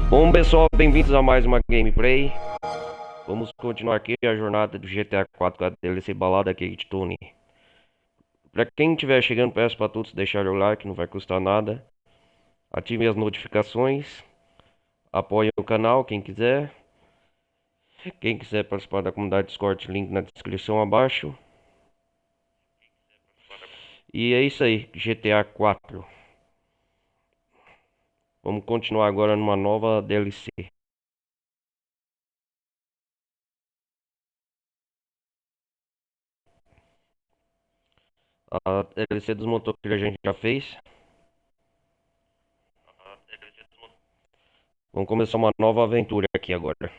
Bom pessoal, bem-vindos a mais uma gameplay. Vamos continuar aqui a jornada do GTA 4 com a DLC Balada Gate Tony. Pra quem estiver chegando, peço para todos deixarem o like, não vai custar nada. Ativem as notificações, apoiem o canal quem quiser. Quem quiser participar da comunidade Discord, link na descrição abaixo. E é isso aí, GTA 4. Vamos continuar agora numa nova DLC. A DLC dos motoqueiros a gente já fez. Vamos começar uma nova aventura aqui agora.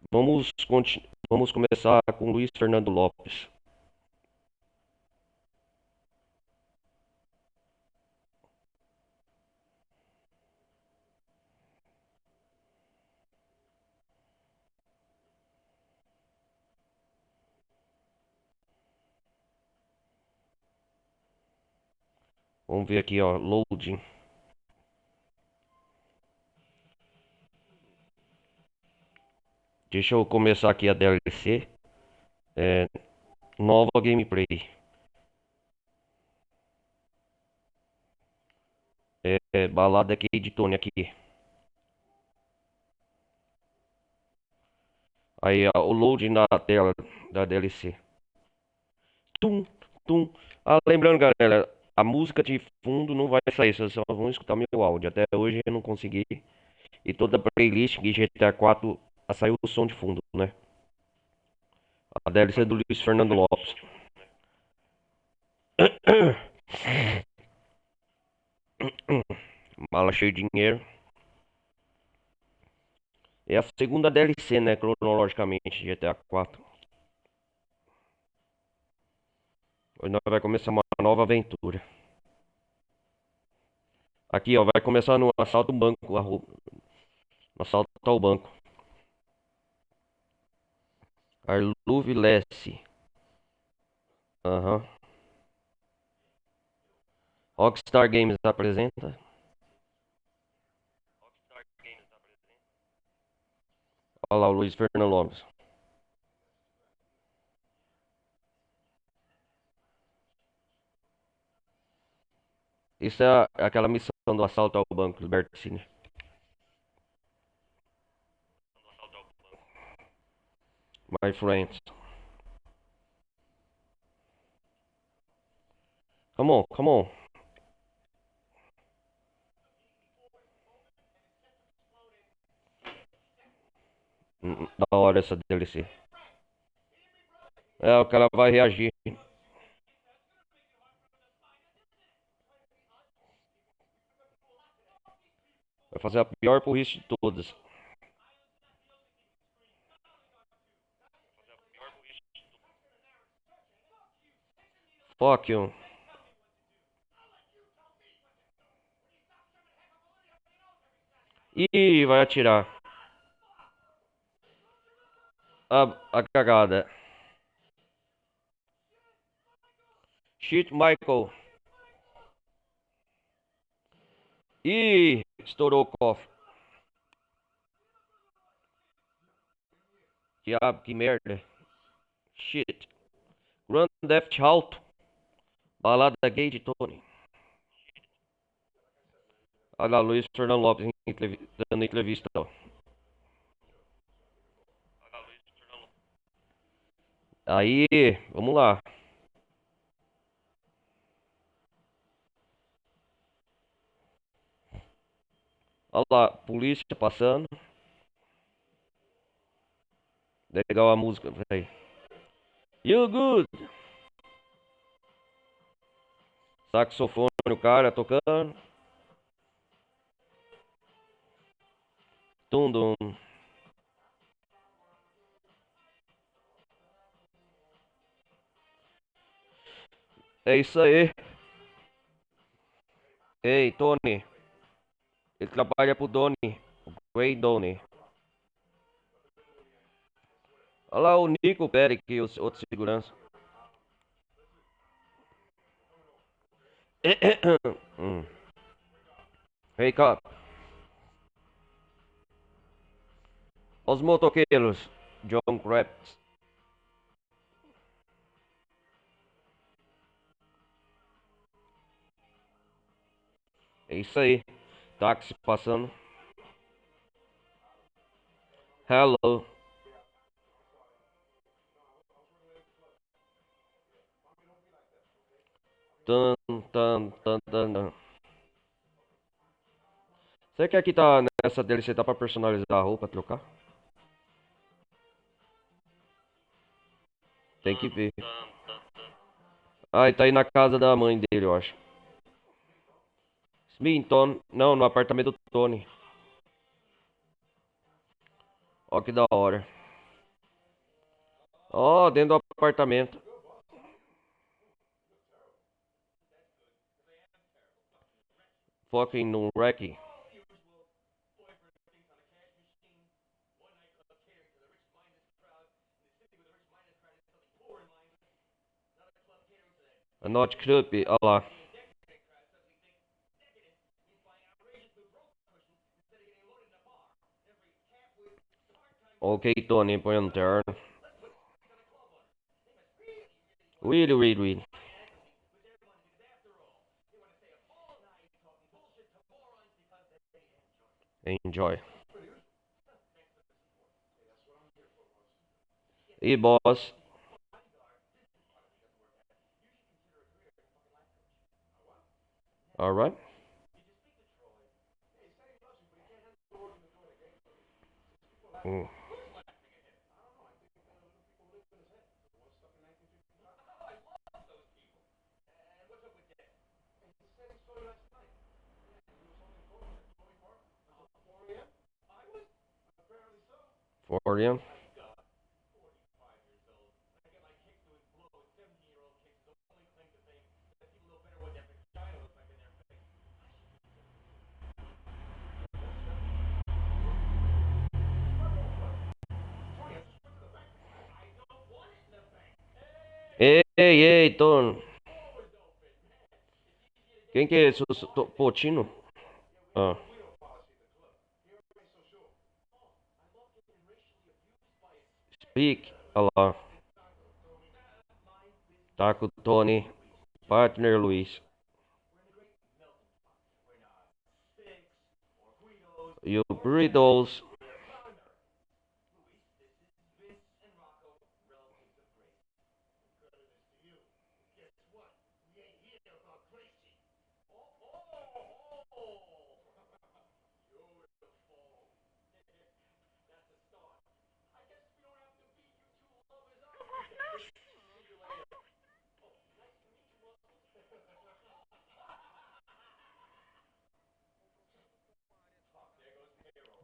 Vamos começar com Luiz Fernando Lopes. Vamos ver aqui, ó, loading. Deixa eu começar aqui a DLC. É, nova gameplay. Balada Cade Tony aqui. Aí, ó, o loading na tela da DLC. Tum, tum. Ah, lembrando, galera, a música de fundo não vai sair, vocês só vão escutar meu áudio. Até hoje eu não consegui. E toda a playlist de GTA 4 saiu o som de fundo, né? A DLC do Luiz Fernando Lopes. Mala cheio de dinheiro. É a segunda DLC, né? Cronologicamente, GTA 4. Hoje nós vai começar uma nova aventura. Aqui, ó, vai começar no assalto ao banco, no assalto ao banco. Arluve Lessie. Aham. Rockstar Games apresenta. Olha lá o Luiz Fernando Lopes. Isso é aquela missão do assalto ao banco, Liberty City. My friends. Come on, come on. Da hora essa DLC. É, o cara vai reagir. Vai fazer a pior burrice de todas. Fuck you. Ih, vai atirar. A cagada. Shit, Michael. Ih, estourou o cofre. Diabo, que merda. Shit. Grand Theft Auto. Balada gay de Tony. Olha lá, Luiz Fernando Lopes dando entrevista. Ó. Aí, vamos lá. Olha lá, polícia passando. Legal a música, velho. You good. Saxofone, o cara tocando. Tum, dum. É isso aí. Ei, Tony. Ele trabalha pro Donnie. Ray Donnie. Olha lá o Nico Bellic, o outro segurança. Wake up. Os motoqueiros. John Krebs. É isso aí. Táxi passando. Hello. Tan, tan, tan, tan, tan. Você quer que tá nessa DLC tá pra personalizar a roupa, trocar? Tem que ver. Ah, ele tá aí na casa da mãe dele, eu acho. Smithton. Não, no apartamento do Tony. Ó que da hora. Ó, dentro do apartamento. Fucking no wreck. A Not Club, olha lá. Ok, Tony, põe no terno. Really, really, really. Enjoy. E boss. Alright. Mm. 4 a.m. Ei, ei, Tony. Quem que é esse? Potino? Ah. Speak. Olha lá. Tá com o Tony. Partner Luiz. E o Burritos.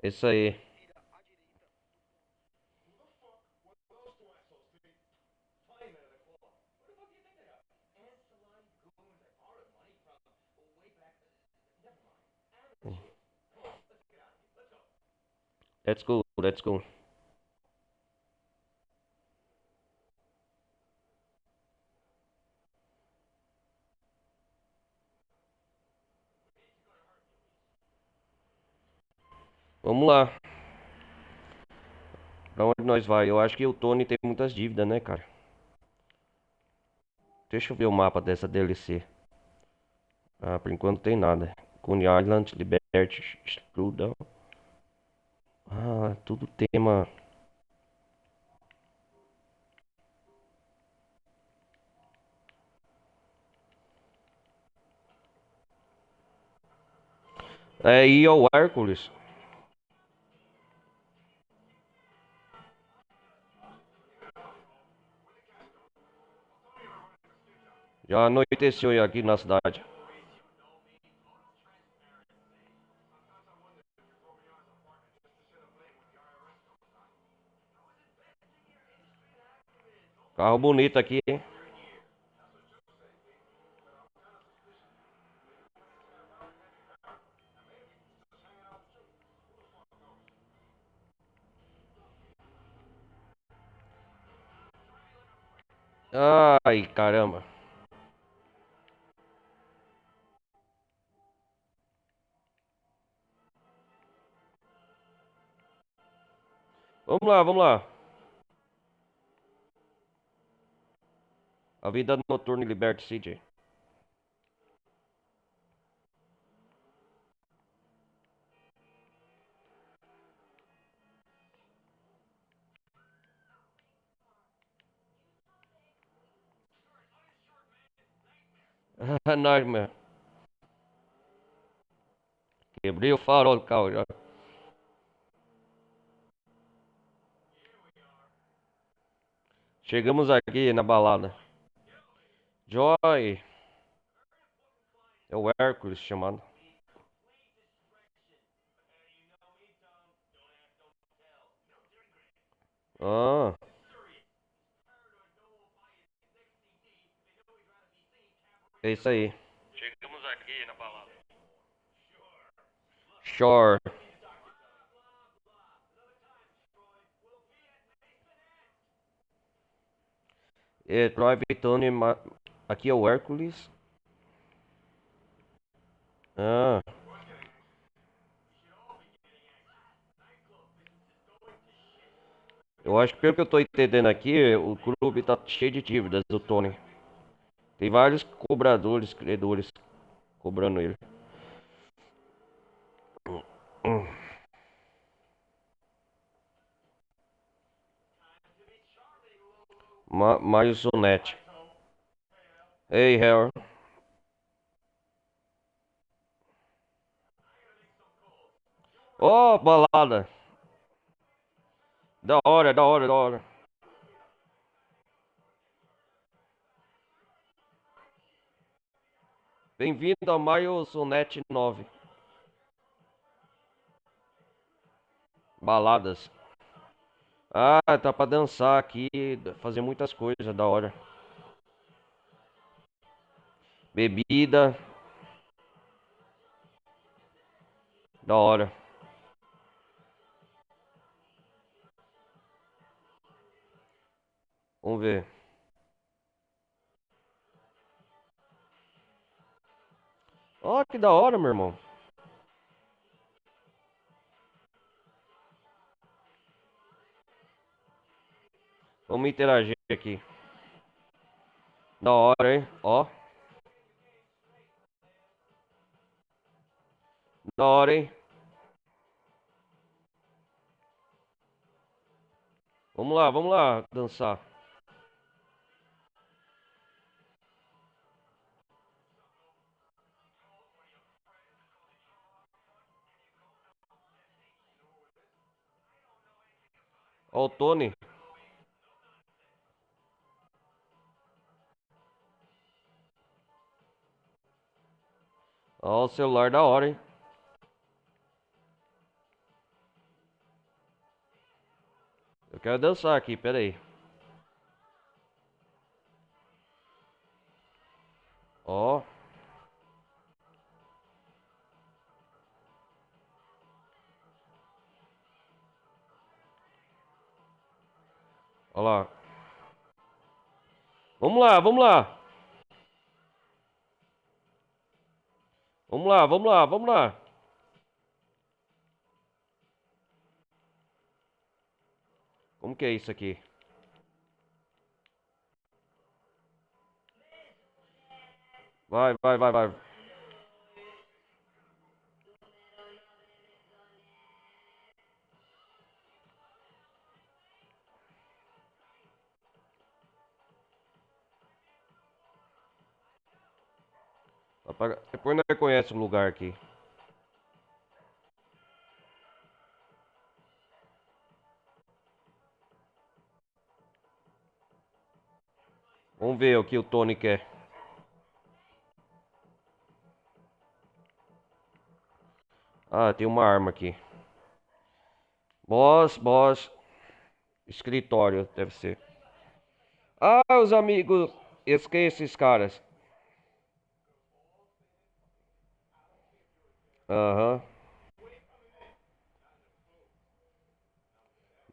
Isso aí. Let's go, let's go. Vamos lá. Pra onde nós vai? Eu acho que o Tony tem muitas dívidas, né, cara? Deixa eu ver o mapa dessa DLC. Ah, por enquanto tem nada. Coney Island, Liberty, Strudel. Ah, tudo tema. É, e o Hércules. Já anoiteceu aqui na cidade. Carro bonito aqui, hein? Ai, caramba. Vamos lá, vamos lá. A vida noturna em Liberty City. Nightmare. Quebrei o farol do carro já. Chegamos aqui na balada. Joy. É o Hércules chamado. Ah, é isso aí. Chegamos aqui na balada. Sure. É, Drive Tony. Aqui é o Hércules. Ah, eu acho que pelo que eu tô entendendo aqui, o clube tá cheio de dívidas do Tony. Tem vários cobradores, credores cobrando ele. Maisonete. Hey, Harold. Oh, balada. Da hora, da hora, da hora. Bem-vindo a Maisonete 9. Baladas. Ah, tá pra dançar aqui, fazer muitas coisas, da hora. Bebida, da hora. Vamos ver. Ó, que da hora, meu irmão. Vamos interagir aqui. Da hora, hein? Ó, da hora, hein? Vamos lá, dançar. Ó, o Tony. Ó, o celular da hora, hein? Eu quero dançar aqui, pera aí. Ó, ó lá. Vamos lá, vamos lá. Vamos lá, vamos lá, vamos lá. Como que é isso aqui? Vai, vai, vai, vai. Depois nós conhece o lugar aqui. Vamos ver o que o Tony quer. Ah, tem uma arma aqui. Boss. Escritório, deve ser. Ah, os amigos. Esquece esses caras. Aham.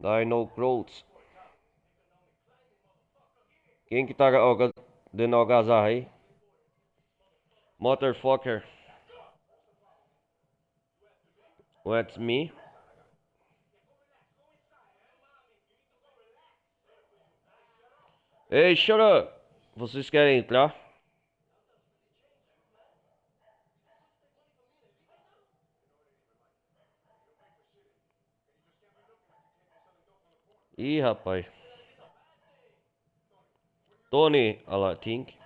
Dino Crowds. Quem que tá dando algazarra aí? Motherfucker. What's me? Ei, chora! Vocês querem entrar? Ih, rapaz. Tony, I think.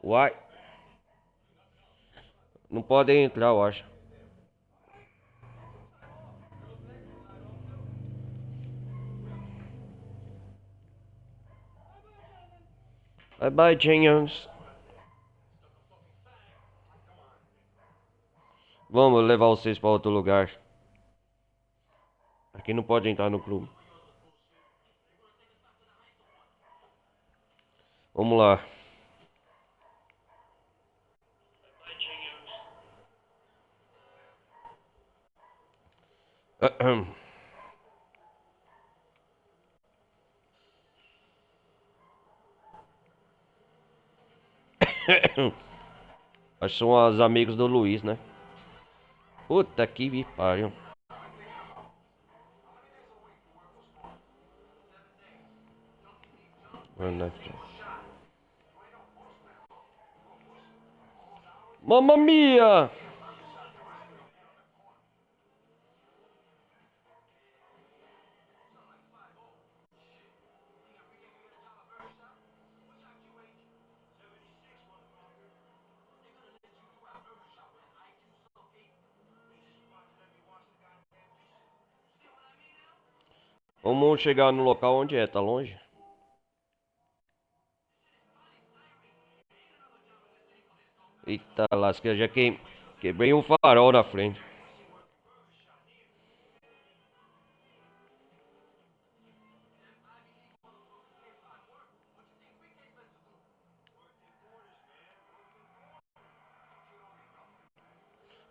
Uai. Não podem entrar, eu acho. Bye bye, James. Vamos levar vocês pra outro lugar. Aqui não pode entrar no clube. Vamos lá. Acho que são os amigos do Luiz, né? Puta que pariu. Mamma mia! Vamos chegar no local onde é, tá longe? Eita lasca, já quebrei um farol na frente.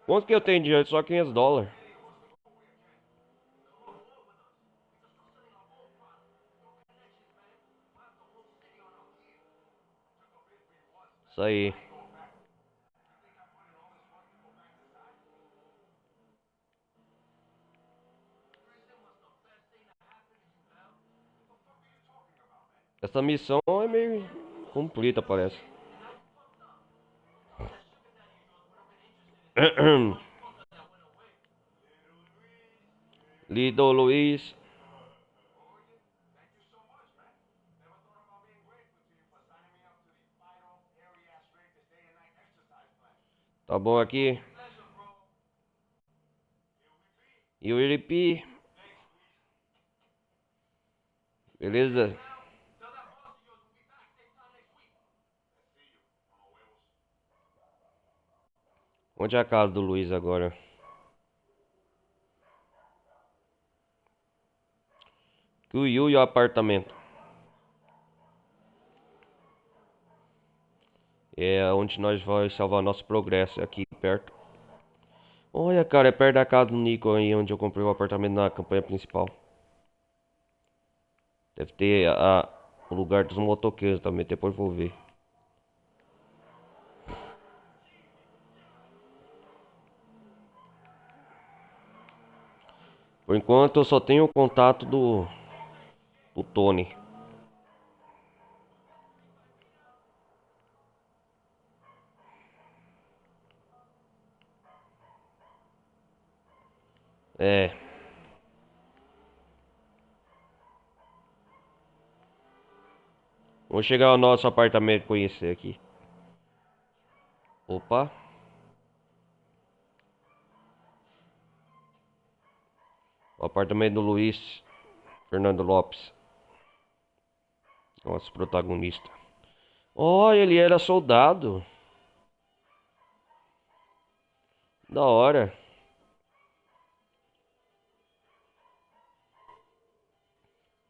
Quanto que eu tenho de dinheiro? Só US$ 500. Isso aí. Essa missão é meio cumprida, parece. Lido Luiz. Tá bom aqui. E o Iripi. Beleza? Onde é a casa do Luiz agora? O Yu e o apartamento. É onde nós vamos salvar nosso progresso, aqui perto. Olha, cara, é perto da casa do Nico aí, onde eu comprei o apartamento na campanha principal. Deve ter o lugar dos motoqueiros também, depois vou ver. Por enquanto eu só tenho o contato do Tony. É, vamos chegar ao nosso apartamento e conhecer aqui. Opa, o apartamento do Luiz Fernando Lopes, nosso protagonista. Oh, ele era soldado. Da hora.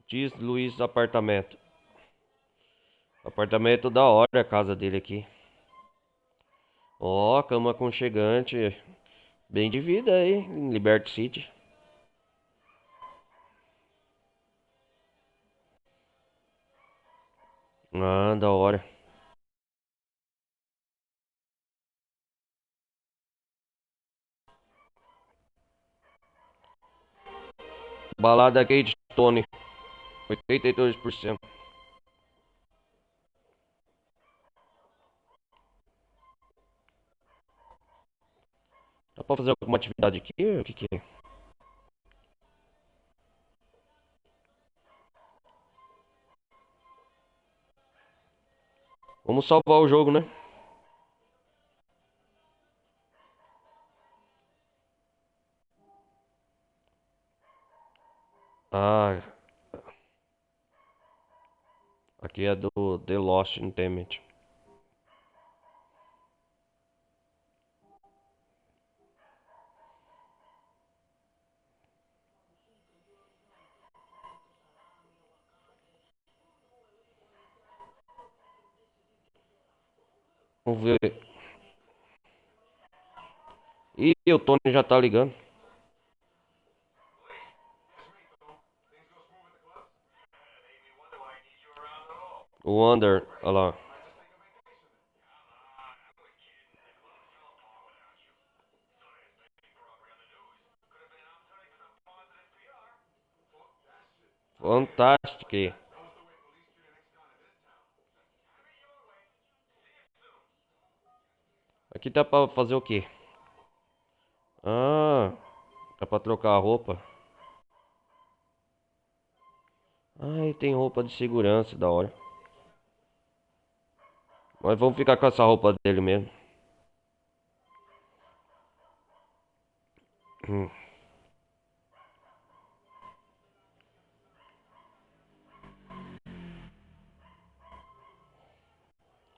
Diz Luiz apartamento. Apartamento da hora a casa dele aqui. Ó, cama aconchegante. Bem de vida aí, em Liberty City. Ah, da hora. Balada Kate Stone, 82%. Dá pra fazer alguma atividade aqui? O que que é? Vamos salvar o jogo, né? Ah, aqui é do The Lost Intent. Vamos ver. Ih, o Tony já tá ligando. O Under, olha lá. Fantástico. Aqui tá pra fazer o quê? Ah, tá pra trocar a roupa. Ai, tem roupa de segurança, da hora. Mas vamos ficar com essa roupa dele mesmo. Hum,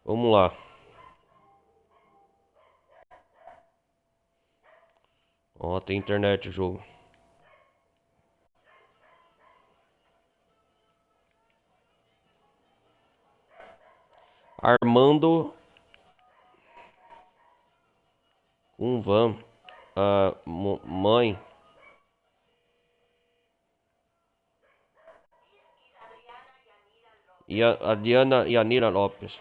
Vamos lá. Ó, tem internet o jogo. Armando um van. Mãe. E a Diana e a Nira Lopes.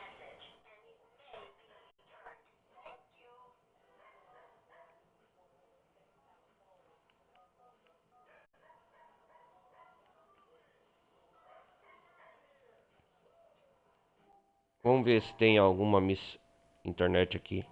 Vamos ver se tem alguma miss internet aqui.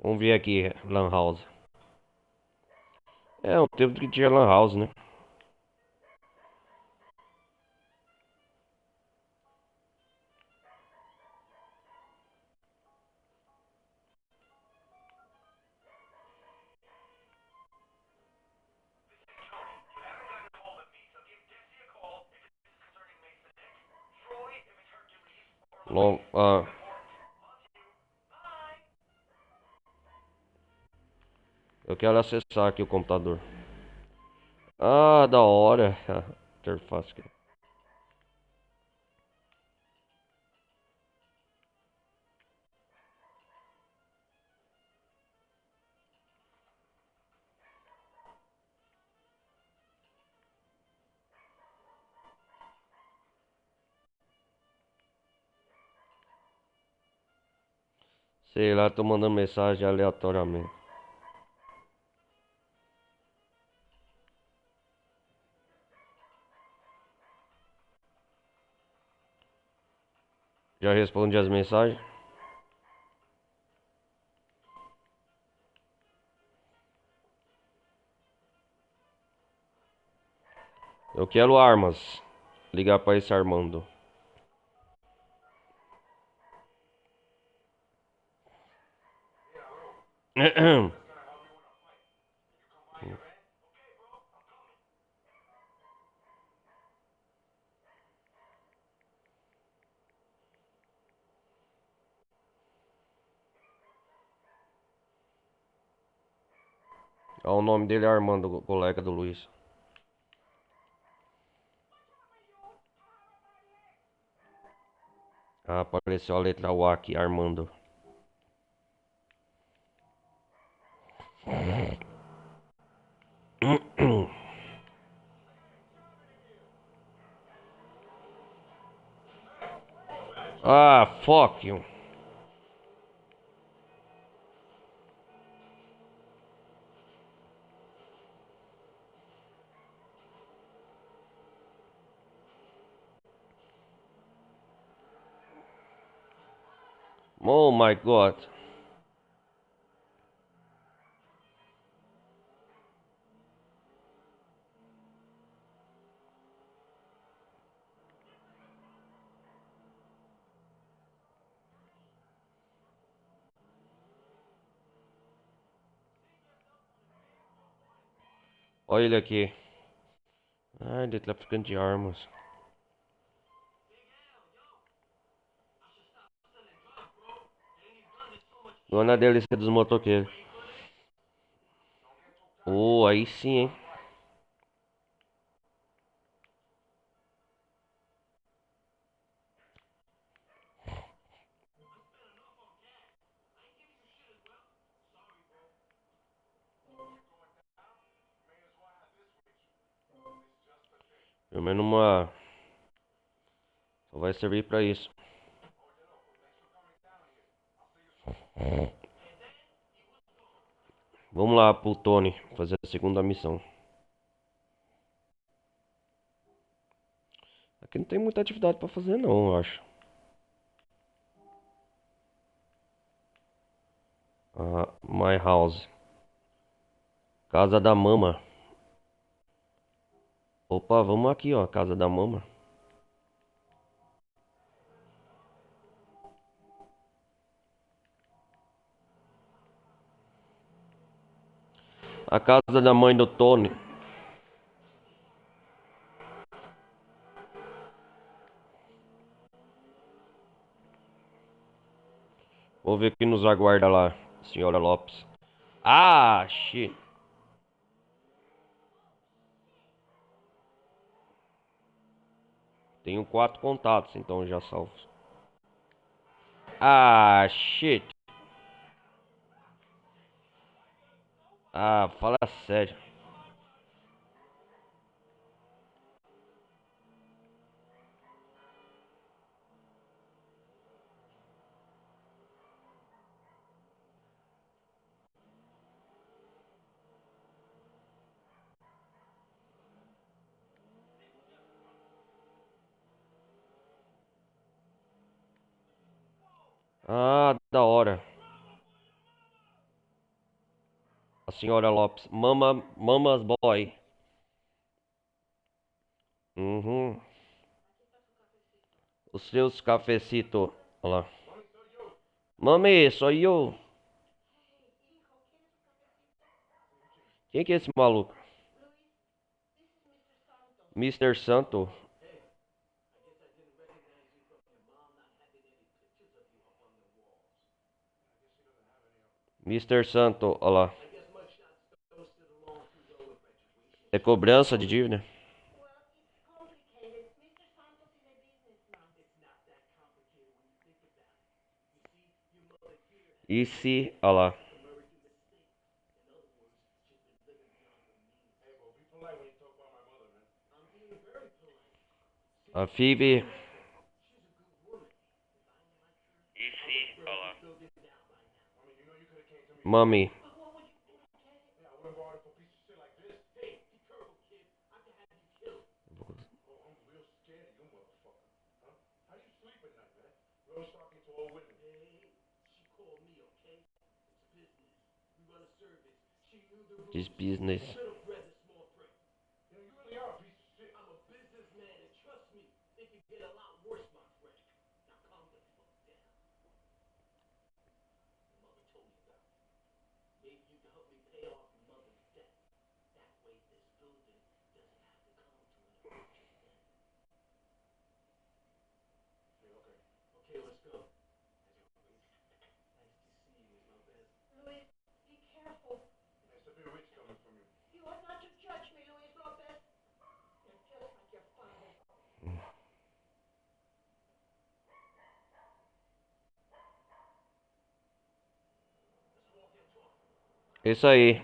Vamos ver aqui, Lan House. É, o tempo que tinha Lan House, né? Long, eu quero acessar aqui o computador. Ah, da hora. Interface. Sei lá, tô mandando mensagem aleatoriamente. Já respondi as mensagens. Eu quero armas. Ligar pra esse Armando. O nome dele é Armando, colega do Luiz. Ah, apareceu a letra U aqui, Armando. Ah, fuck you. Oh my god. Olha ele aqui. Ai, ele é traficante de armas. Dona delícia dos motoqueiros. Oh, aí sim, hein? Pelo menos uma. Só vai servir pra isso. Vamos lá pro Tony fazer a segunda missão. Aqui não tem muita atividade pra fazer não, eu acho. Ah, my house. Casa da mama. Opa, vamos aqui, ó. Casa da mama. A casa da mãe do Tony. Vou ver quem nos aguarda lá, senhora Lopes. Ah, shit. Tenho 4 contatos, então já salvo. Ah, shit. Ah, fala sério. Ah, da hora. A senhora Lopes. Mama's boy. Uhum. Os seus cafecitos. Olha lá. Mami, sou eu. Quem que é esse maluco? Mister Santo. Mister Santo, olha lá. É cobrança de dívida? E se, olha lá. A Phoebe. E se, olha lá. Mami. This business. Isso aí.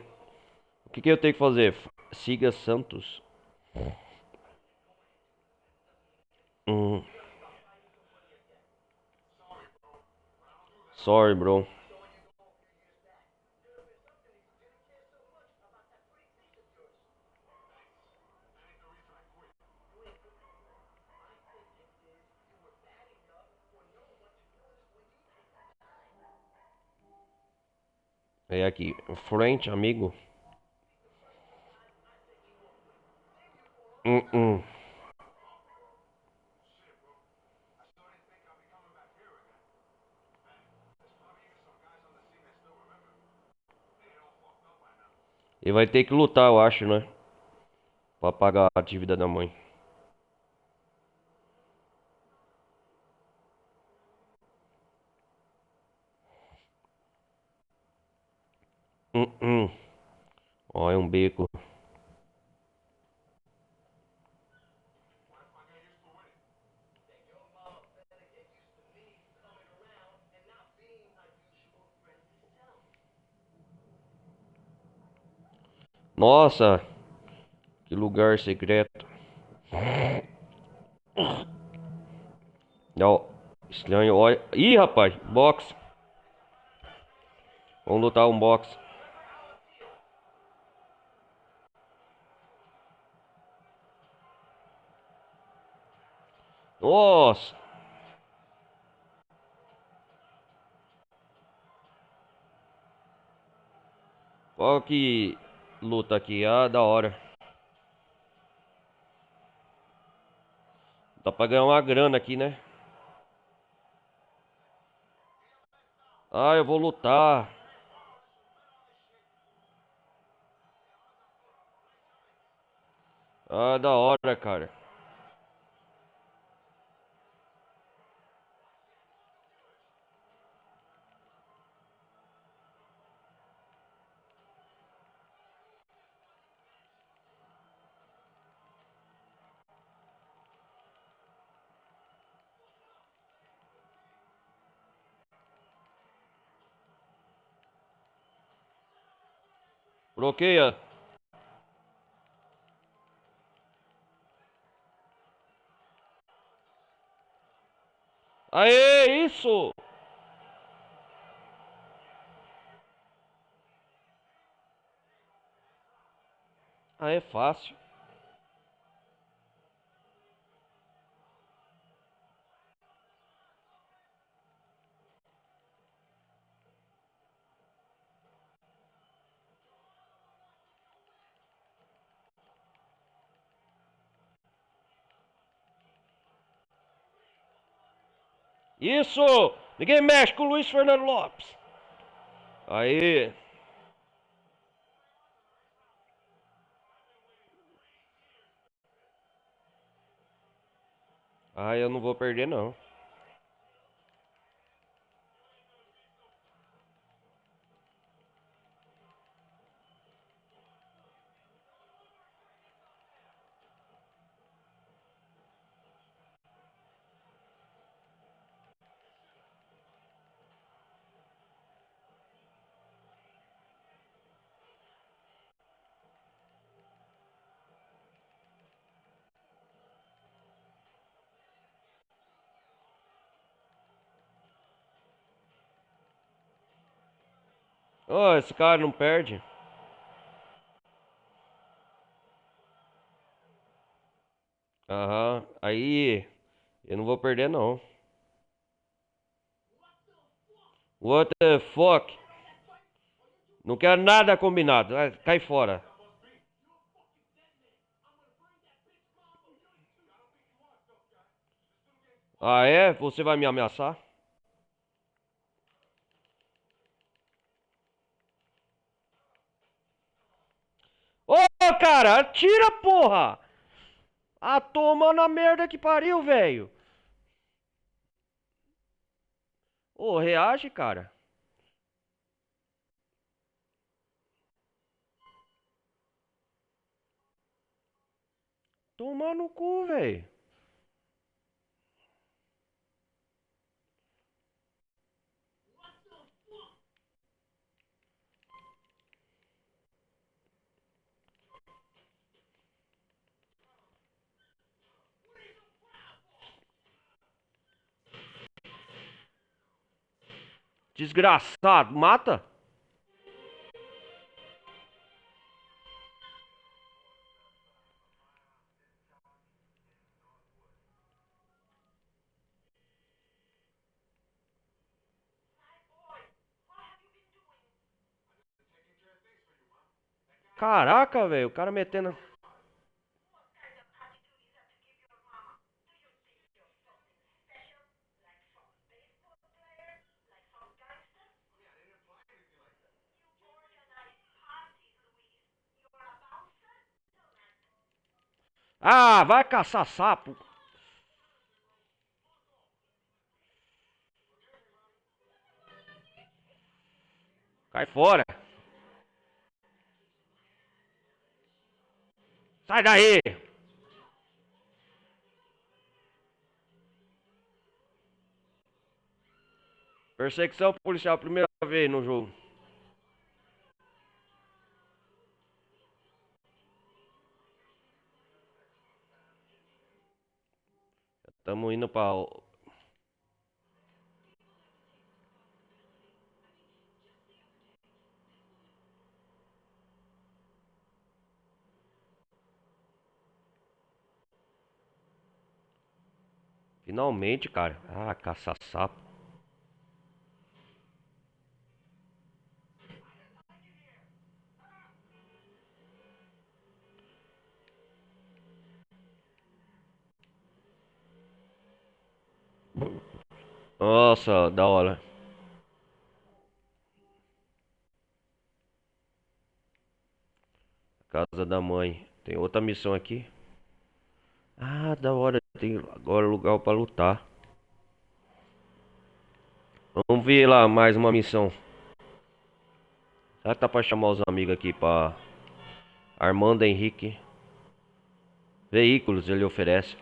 O que que eu tenho que fazer? Siga Santos. Hum, sorry, bro. É aqui. Frente, amigo. Hum. Ele vai ter que lutar, eu acho, né? Pra pagar a dívida da mãe. Hum. Ó, é um beco. Nossa, que lugar secreto. Ó, estranho. Olha. Ih, rapaz, boxe. Vamos lutar um boxe. Nossa, olha que luta aqui. Ah, da hora. Dá pra ganhar uma grana aqui, né? Ah, eu vou lutar. Ah, da hora, cara. Bloqueia. Aê, isso! Ah, é fácil. Isso! Ninguém mexe com o Luiz Fernando Lopes. Aí. Ah, eu não vou perder, não. Ô, esse cara não perde. Aham. Aí. Eu não vou perder, não. What the fuck? Não quero nada combinado. Cai fora. Ah, é? Você vai me ameaçar? Ô, cara, atira, porra! Ah, toma na merda que pariu, velho. Ô, reage, cara. Toma no cu, velho. Desgraçado, mata? Caraca, velho, o cara metendo. Ah, vai caçar sapo. Cai fora. Sai daí. Perseguição policial, primeira vez no jogo. Tamo indo pra. Finalmente, cara. Ah, caça-sapo. Nossa, da hora. Casa da mãe. Tem outra missão aqui. Ah, da hora. Tem agora lugar pra lutar. Vamos ver lá mais uma missão. Será que tá pra chamar os amigos aqui pra. Armando Henrique. Veículos ele oferece.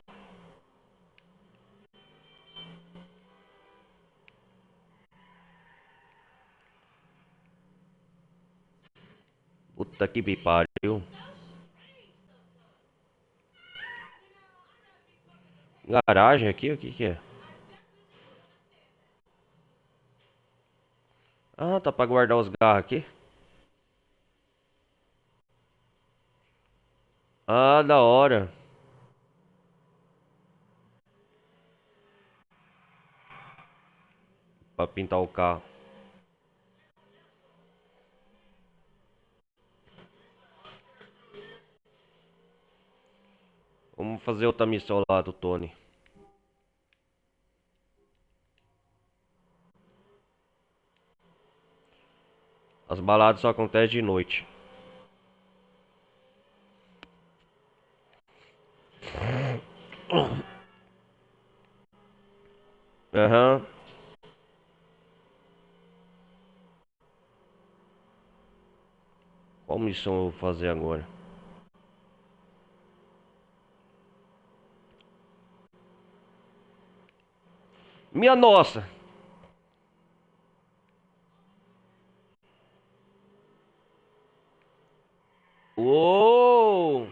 Puta que me pariu. Garagem aqui? O que que é? Ah, tá pra guardar os carros aqui? Ah, da hora. Pra pintar o carro. Vamos fazer outra missão lá do Tony. As baladas só acontecem de noite. Aham. Qual missão eu vou fazer agora? Minha nossa! Uou!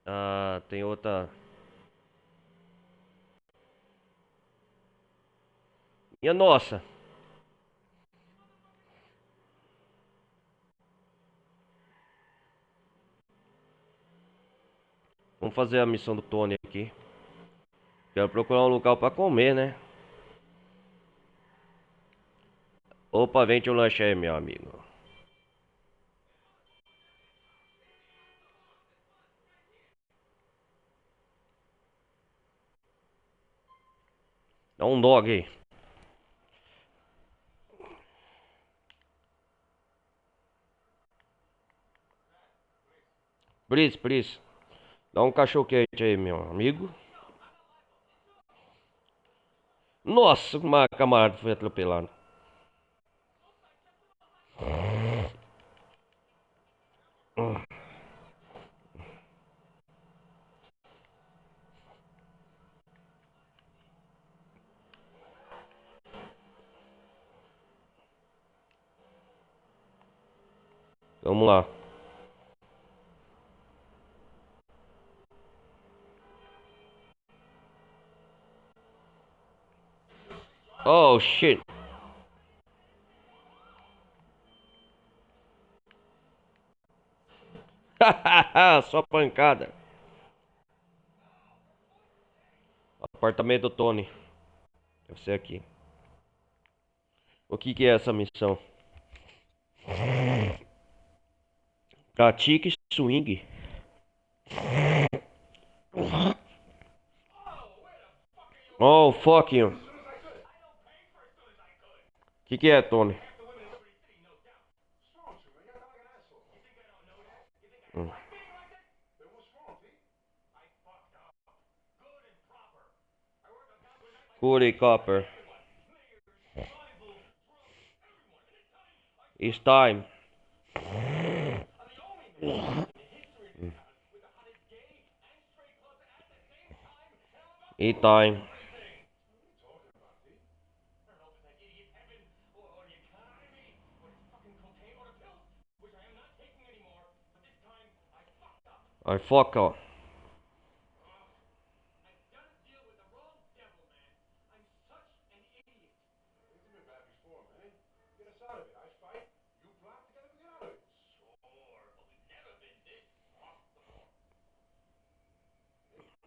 Ah, tem outra. Minha nossa! Vamos fazer a missão do Tony aqui. Quero procurar um local pra comer, né? Opa, vende um lanche aí, meu amigo. Dá um dog aí. Please. Dá um cachorro quente aí, meu amigo. Nossa, uma camarada foi atropelado. Vamos lá. Oh, shit. Só pancada. Apartamento do Tony. Deve ser aqui. O que que é essa missão? Pratique swing. Oh, fuck you. O que que é, Tony? Hum. Cody Copper. It's time. It's time. I fuck off.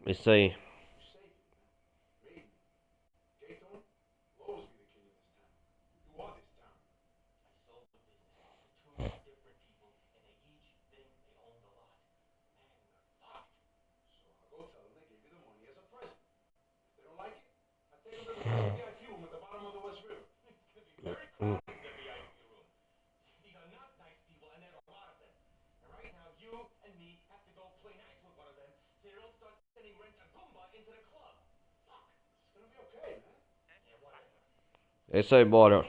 Isso aí. Hum. É isso aí, bora.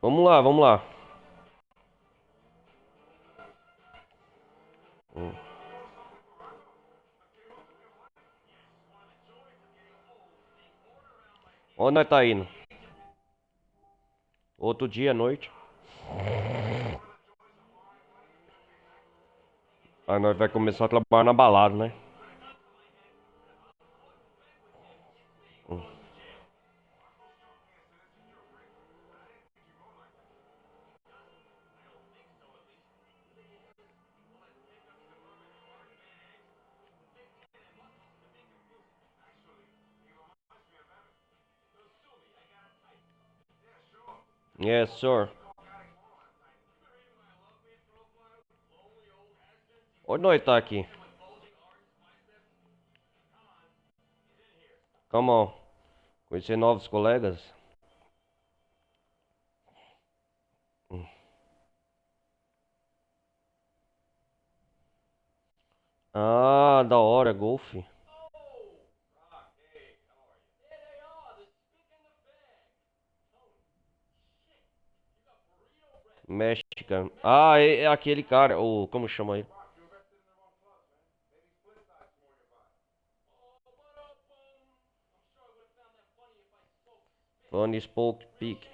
Vamos lá, vamos lá. Hum. Onde nós tá indo? Outro dia à noite. Aí nós vai começar a trabalhar na balada, né? Hum. Yes, sir. Onde nós tá aqui? Come on. Conhecer novos colegas. Hum. Ah, da hora, golfe. Mexican. Ah, é aquele cara. O, como chama ele? Funny Spoke Peak.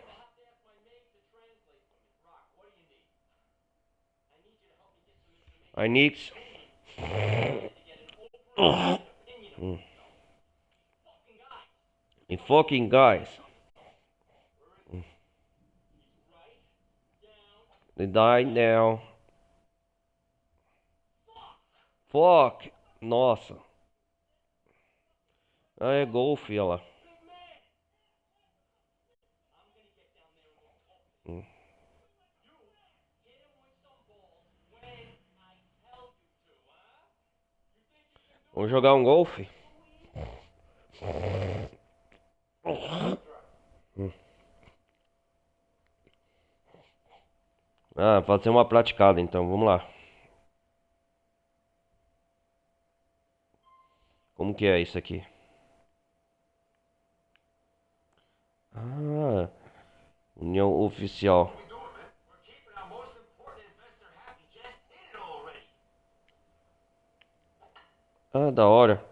I need. Hum. E fucking guys. They die now. Fuck. Nossa. Ah, é golfe, olha lá. Hum. Vamos jogar um golfe? Hum. Ah, pode ser uma praticada então, vamos lá. Como que é isso aqui? Ah, União Oficial. Ah, da hora.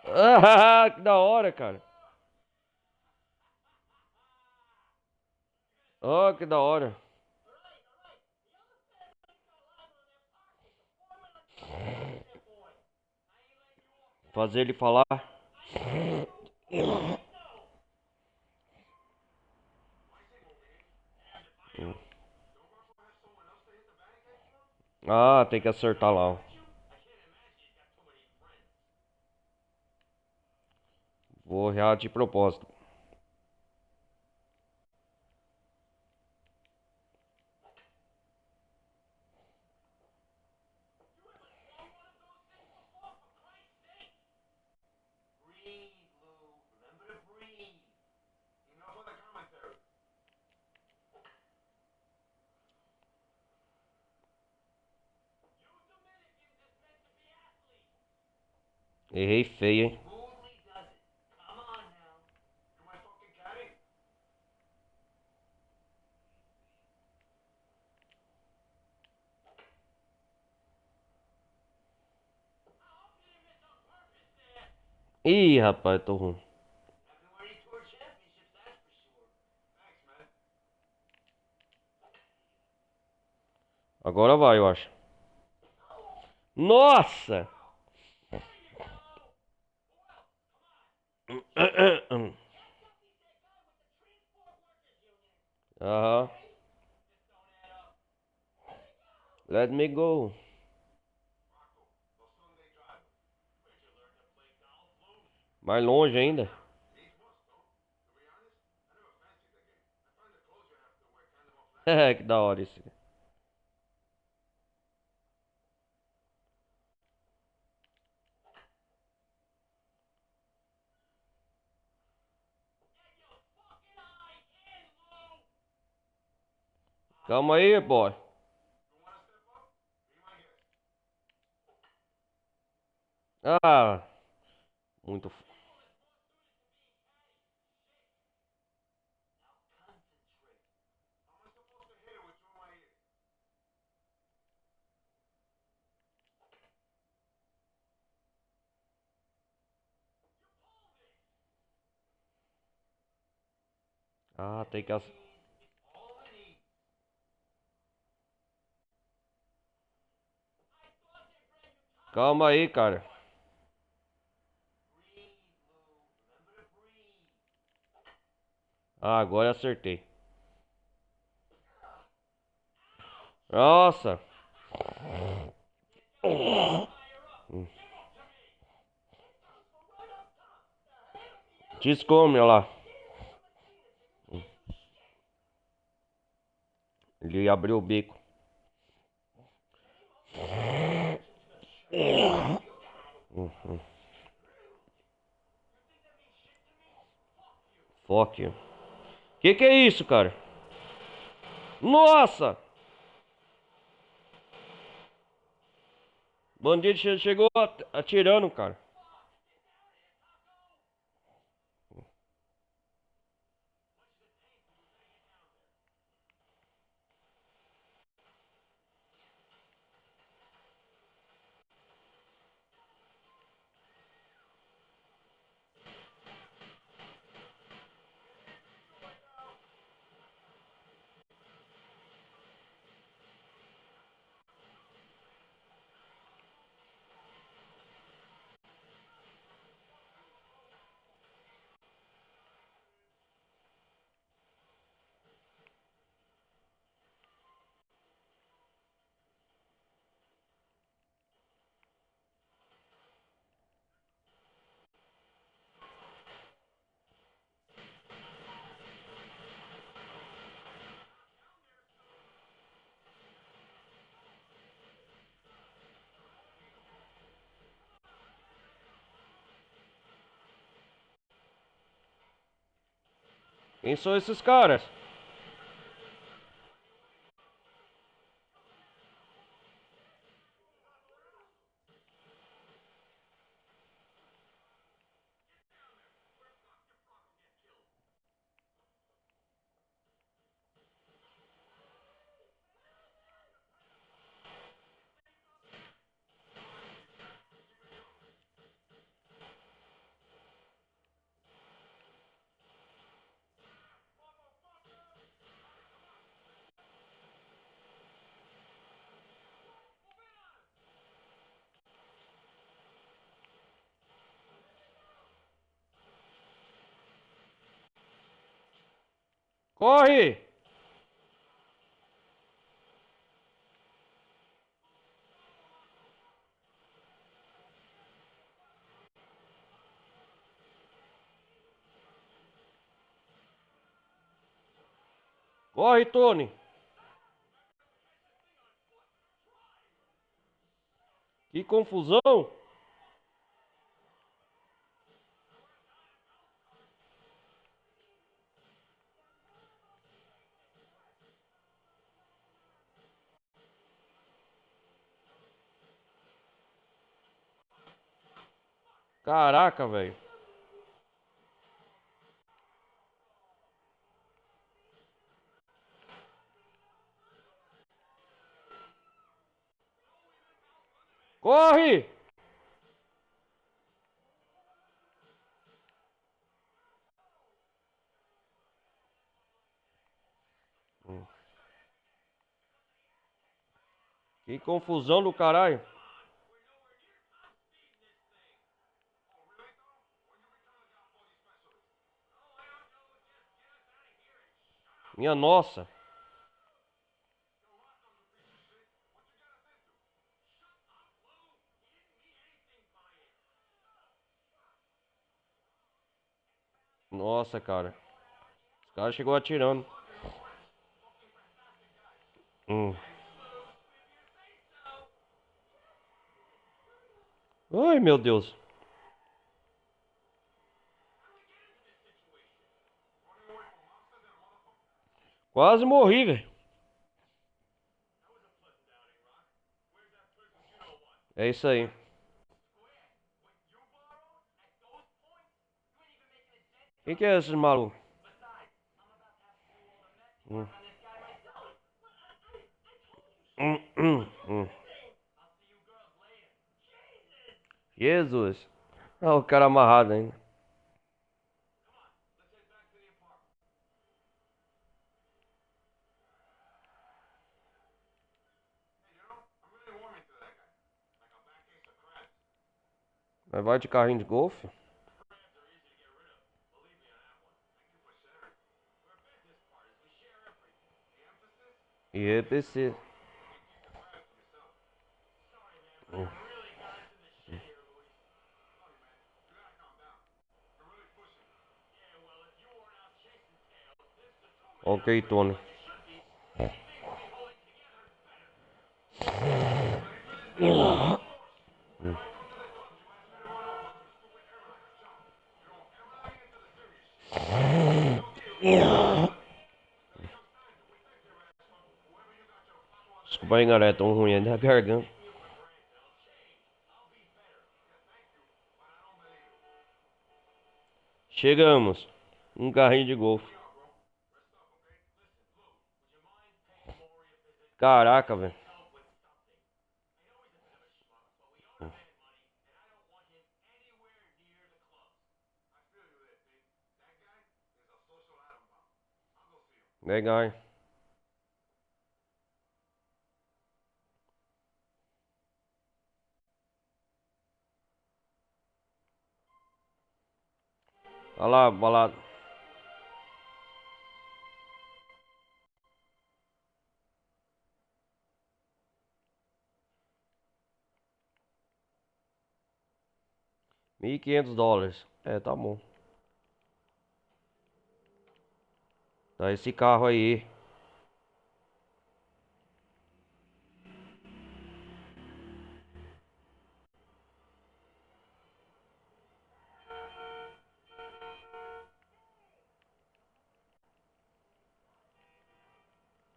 Ah, que da hora, cara. Oh, que da hora. Fazer ele falar. Ah, tem que acertar lá, ó. Vou errar de propósito. Errei feio, hein? Ih, rapaz, tô ruim. Agora vai, eu acho. Nossa! Aham. Let me go. Mais longe ainda. É, que da hora isso. Calma aí, boy. Ah, muito. Ah, tem que. Calma aí, cara. Ah, agora acertei. Nossa. Descome, olha lá. Ele abriu o bico. Foque. Que é isso, cara? Nossa! Bandido chegou atirando, cara. Quem são esses caras? Corre! Corre, Tony! Que confusão! Caraca, velho. Corre! Que confusão do caralho. Minha nossa. Nossa, cara. Os caras chegou atirando. Hum. Ai, meu Deus. Quase morri, velho. É isso aí. Quem que é esses malucos? Hum. Hum. Jesus. Ah, o cara amarrado ainda. Mas vai de carrinho de golfe? E EPC. Hum. Ok, Tony. Desculpa aí, galera. Tão ruim aí na garganta. Chegamos. Um carrinho de golfe. Caraca, velho. Legal, hein? Olha lá, balada. $1.500. É, tá bom. Tá esse carro aí.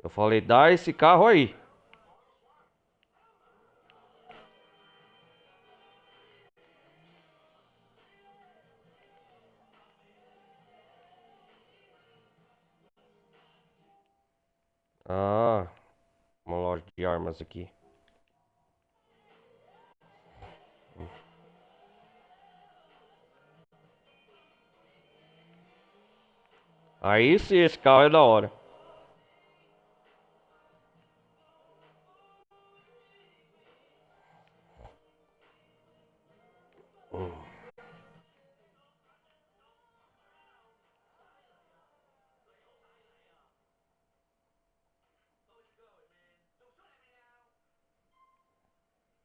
Eu falei, dá esse carro aí. Ah, uma loja de armas aqui. Aí sim, esse carro é da hora.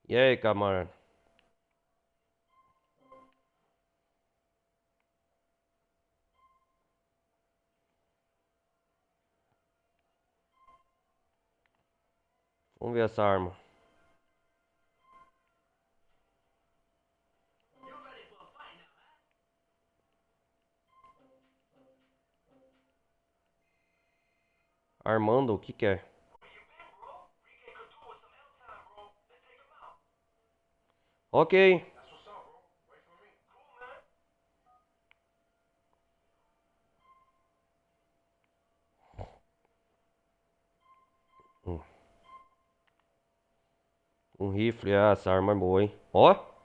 E aí, camarada? Vamos ver essa arma. Armando, o que que é? Ok. Um um rifle, essa arma é boa, hein? Ó.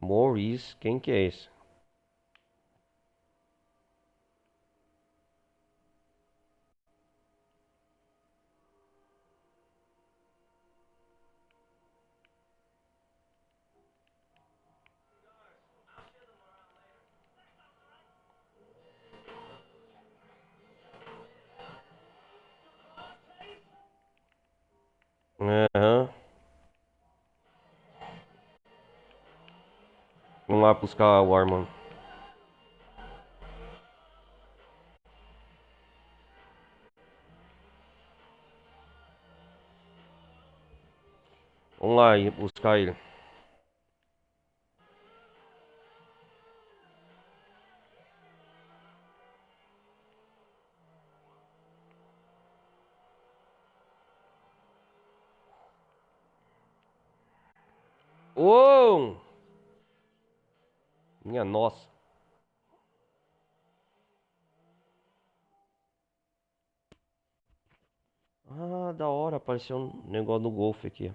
Maurice, quem que é esse? Aham. Vamos lá buscar o Armando. Vamos lá buscar ele. Ô! Minha nossa. Ah, da hora, apareceu um negócio no golfe aqui.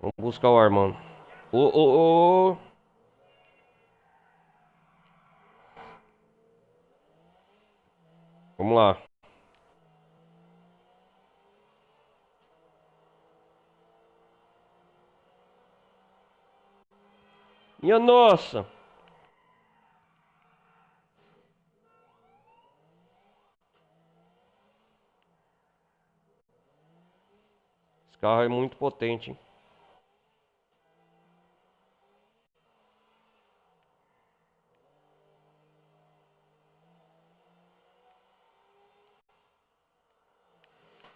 Vamos buscar o Armando. Ô, ô, ô. Vamos lá. Minha nossa. Esse carro é muito potente, hein?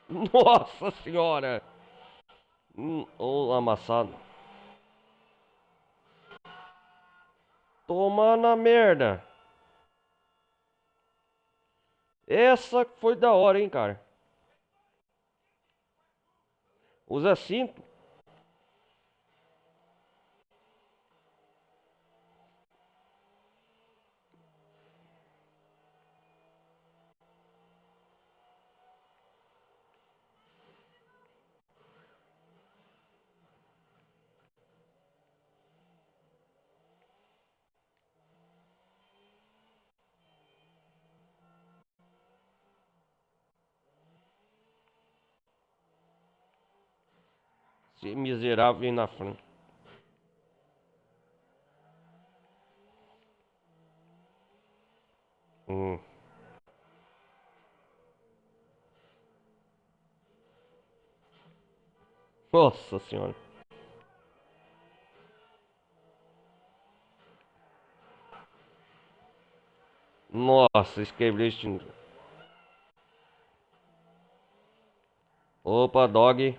Nossa senhora. Ô, amassado. Toma na merda. Essa foi da hora, hein, cara. Usa cinto. Esse miserável vem na frente. Hum. Nossa senhora. Nossa, esquebriste. Opa, dog.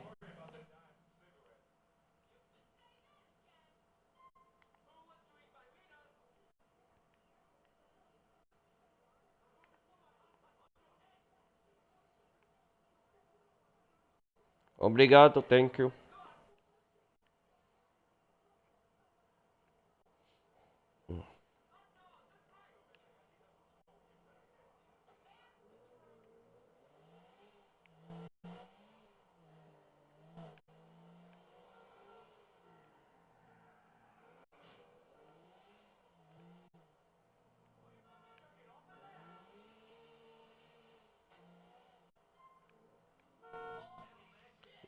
Obrigado, thank you.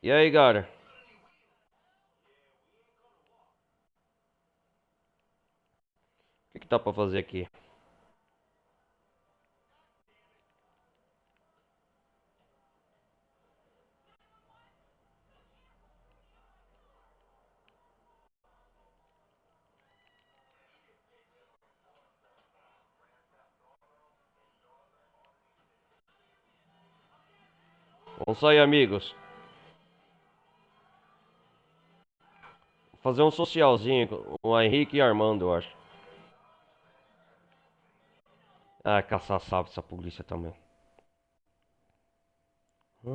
E aí, cara? O que dá pra fazer aqui? Vamos sair, amigos. Fazer um socialzinho com o Henrique e Armando, eu acho. Ah, caçar sapo essa polícia também.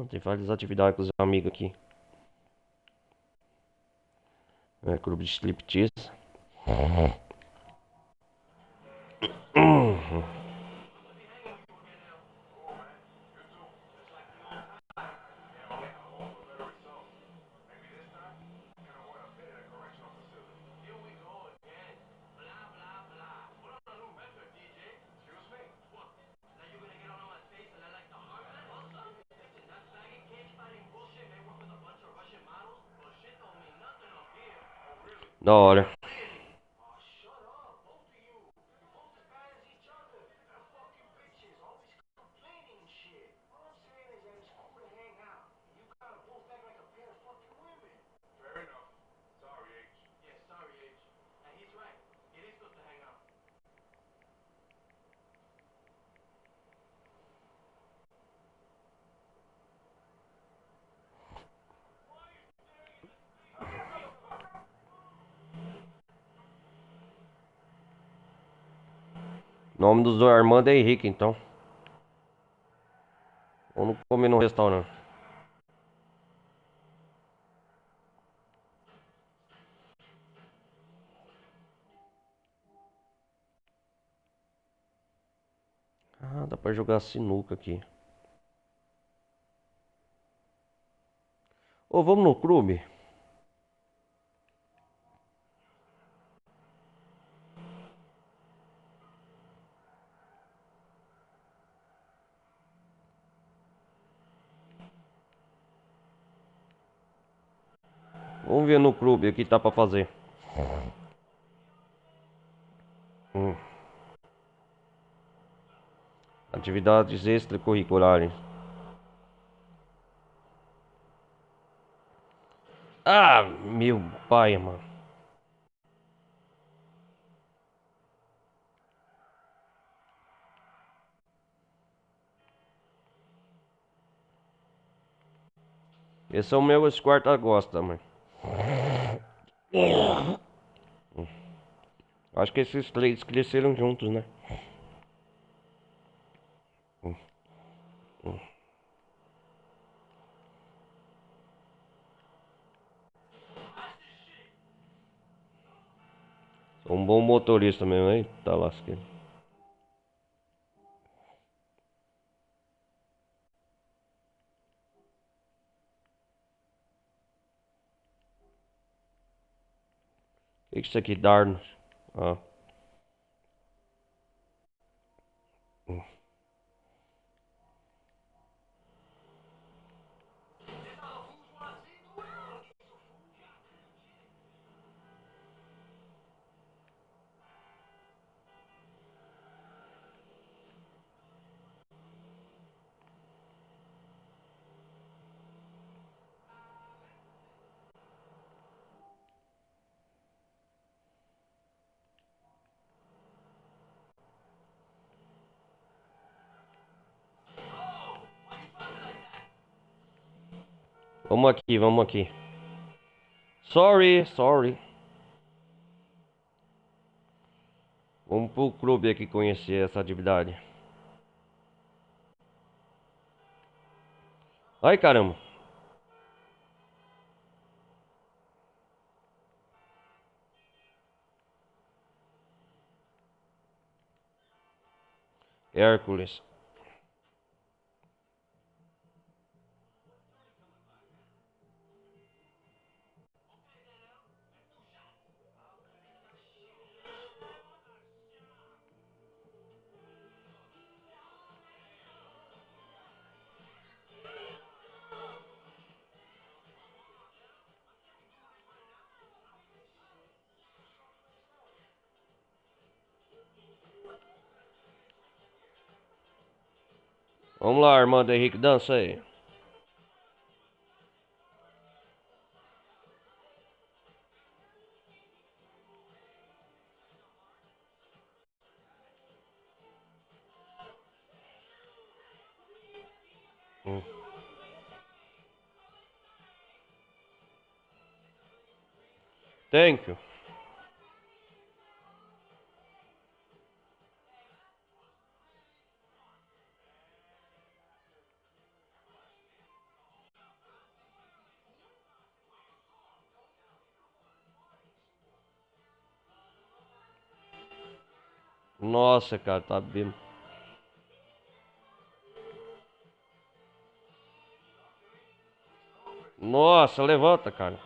Tem várias atividades com os amigos aqui. É, clube de striptease. Da hora. O nome dos dois Armando é Henrique, então. Vamos comer no restaurante. Ah, dá pra jogar sinuca aqui. Ô, vamos no clube? Vamos ver no clube o que tá pra fazer. Hum, atividades extracurriculares. Ah, meu pai, mano. Esse é o meu esquarta gosta, mano. Acho que esses três cresceram juntos, né? Sou um bom motorista mesmo, hein? Tá lascando. O que é isso aqui, Darnos? Ah. Vamos aqui, vamos aqui. Sorry, sorry. Vamos pro clube aqui conhecer essa atividade. Ai, caramba. Hércules. Vamos lá, Armando Henrique, dança aí. Hum. Thank you. Nossa, cara, tá bem. Nossa, levanta, cara.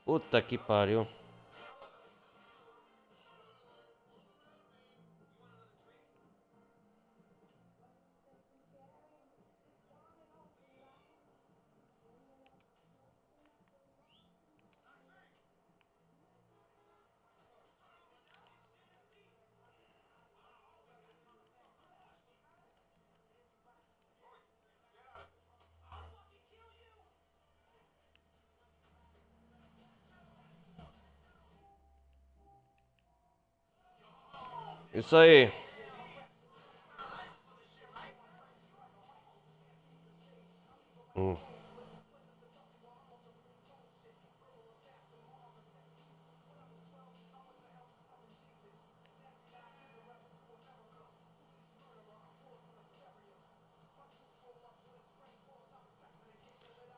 Puta que pariu. Isso aí. Hum.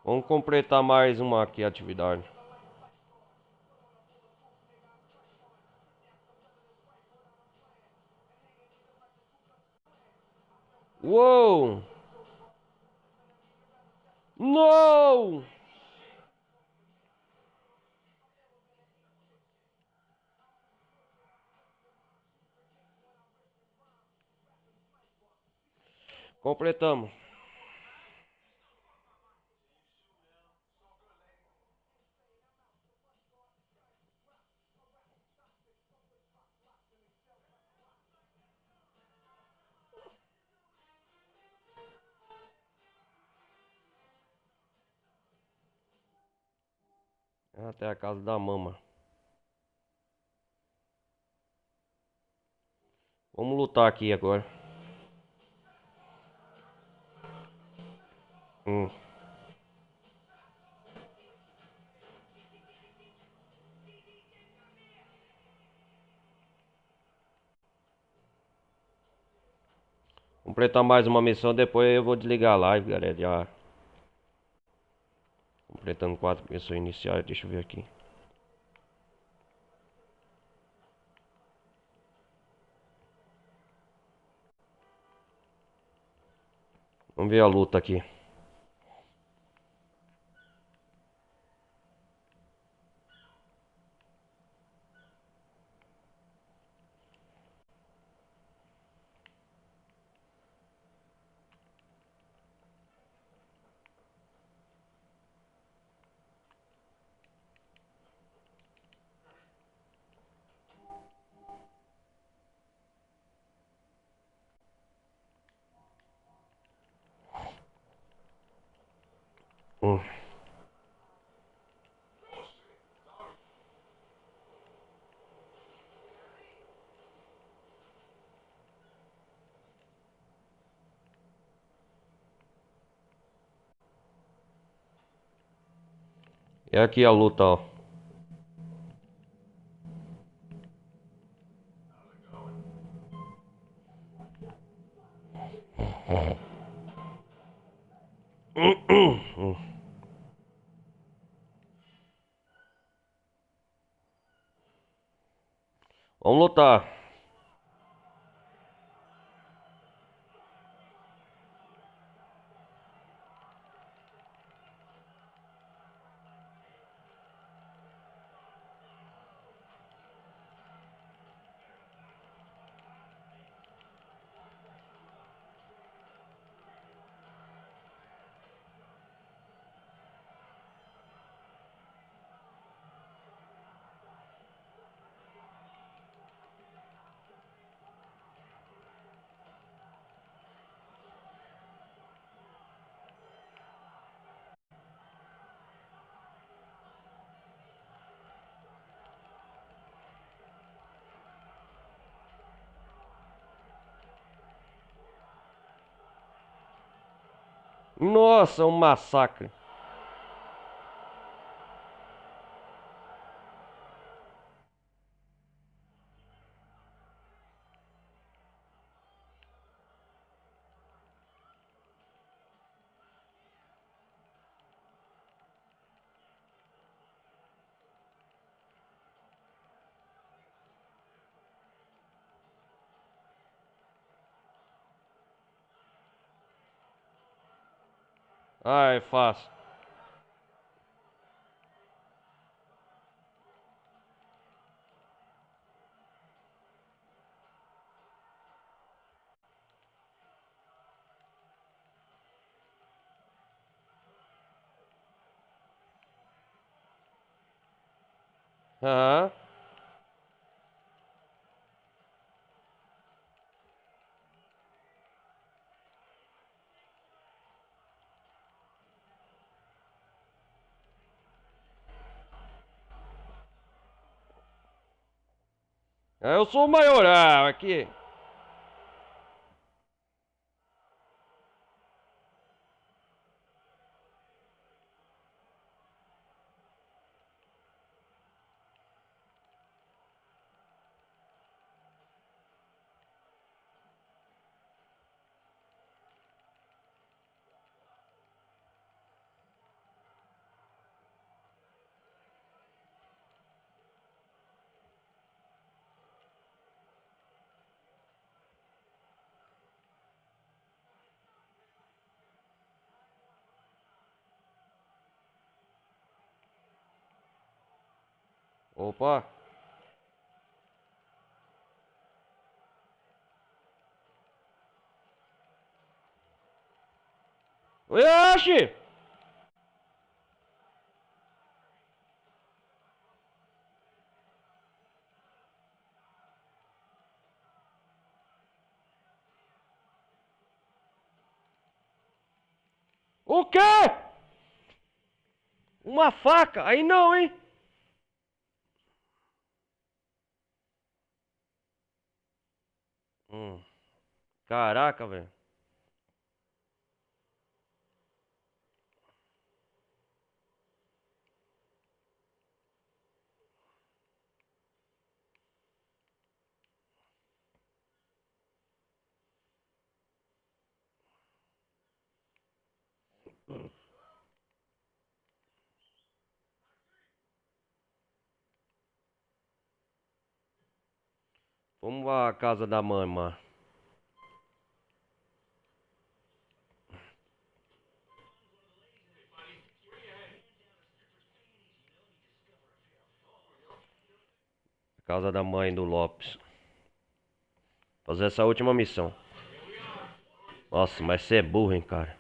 Vamos completar mais uma aqui atividade. Uou! No! Completamos. Até a casa da mama. Vamos lutar aqui agora. Hum. Completar mais uma missão, depois eu vou desligar a live, galera. Já completando 4 missões iniciais, deixa eu ver aqui. Vamos ver a luta aqui. Hum. É aqui a luta, ó. Vamos lutar. Nossa, um massacre. Ah, é fácil. Aham. Eu sou o maioral aqui. Opa. Oxi! O quê? Uma faca? Aí não, hein? Caraca, velho. Vamos à casa da mãe. Casa da mãe do Lopes. Fazer essa última missão. Nossa, mas você é burro, hein, cara.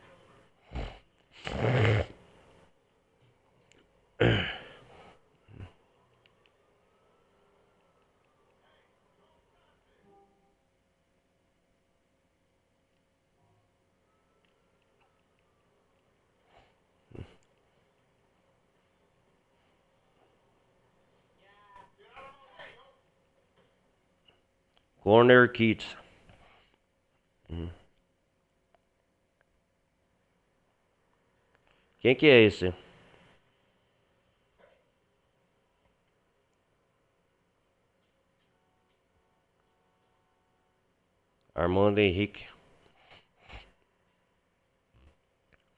Corner Kids. Quem que é esse? Armando Henrique.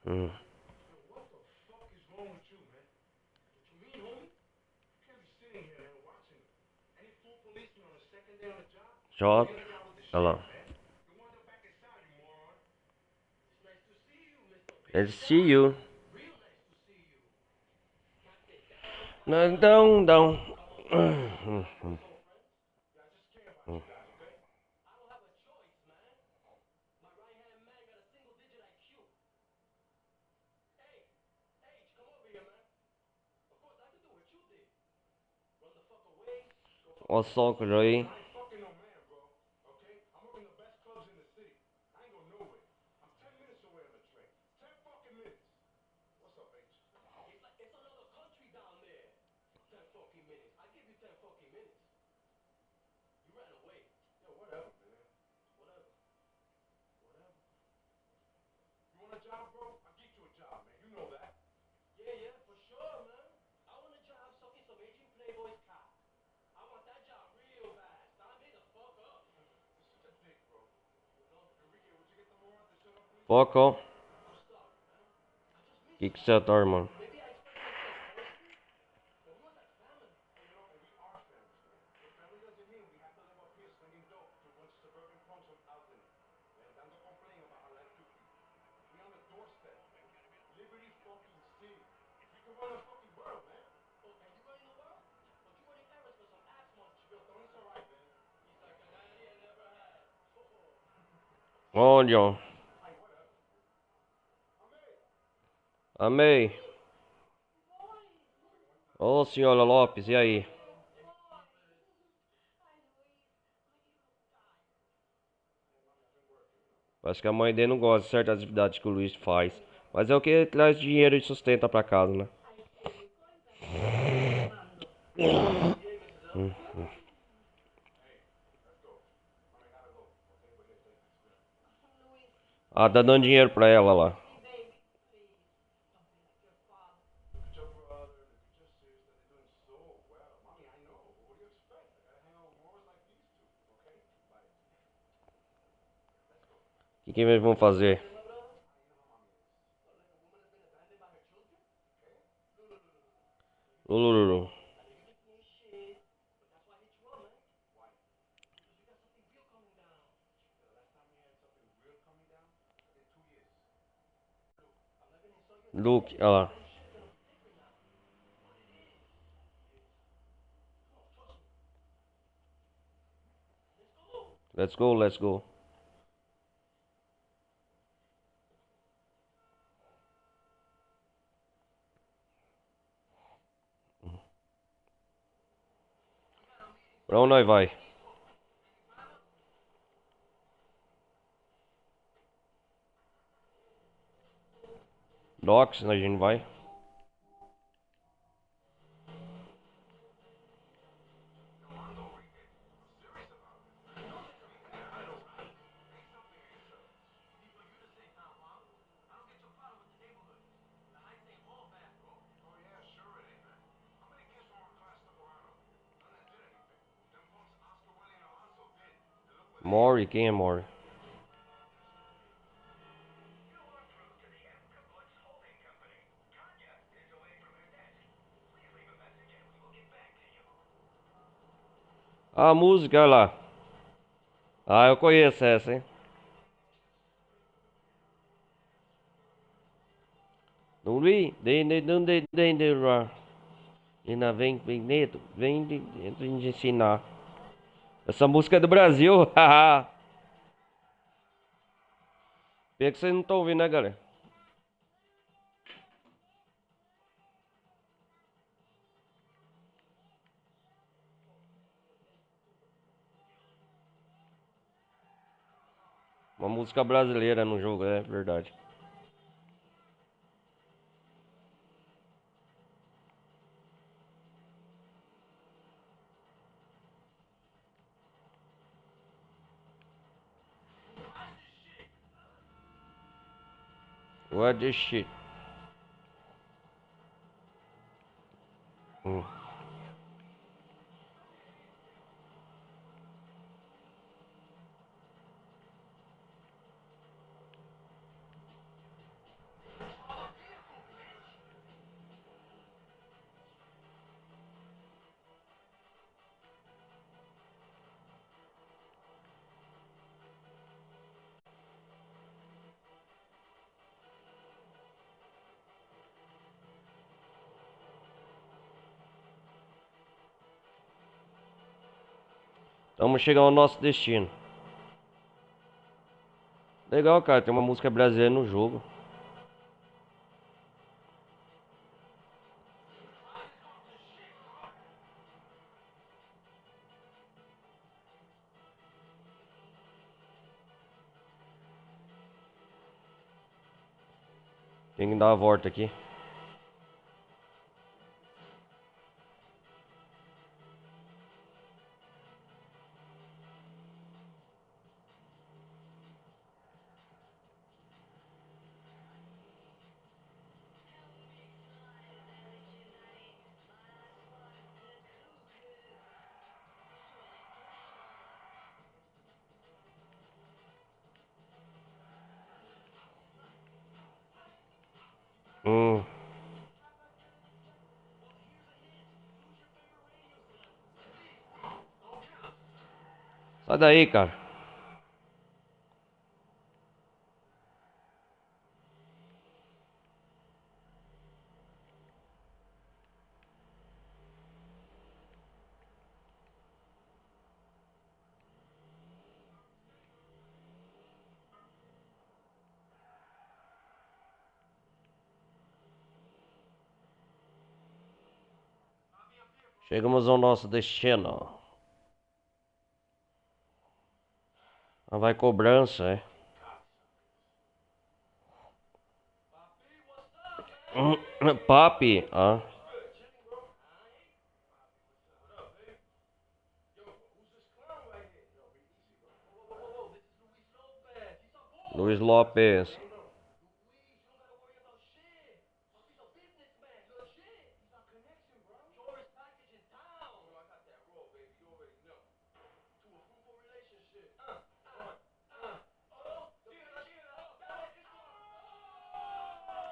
Hum. Job. Olha lá. Let's see you. Não, não. Olha só que aí. Foco. Que você tá armando? Onde, ó? Amei. Ô, senhora Lopes, e aí? Parece que a mãe dele não gosta de certas atividades que o Luiz faz. Mas é o que traz dinheiro e sustenta pra casa, né? Ah, tá dando dinheiro pra ela lá. O que eles vão fazer? Lululu. Luke, olha lá. Let's go, let's go. Pra onde nós vai? Docks, a gente vai. Mori, quem é Mori? A música, olha lá. Ah, eu conheço essa, hein? Não vi? Ainda vem dentro, vem dentro de ensinar. Essa música é do Brasil, haha. Pena que vocês não estão ouvindo, né, galera? Uma música brasileira no jogo, é verdade. What this shit? Hum. Vamos chegar ao nosso destino. Legal, cara, tem uma música brasileira no jogo. Tem que dar a volta aqui. Hum. Sai daí, cara. Chegamos ao nosso destino. Lá vai cobrança, é. Papi, ah. Luiz Lopes.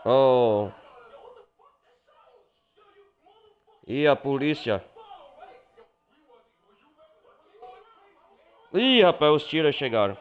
Oh. E a polícia? Ih, rapaz, os tiras chegaram.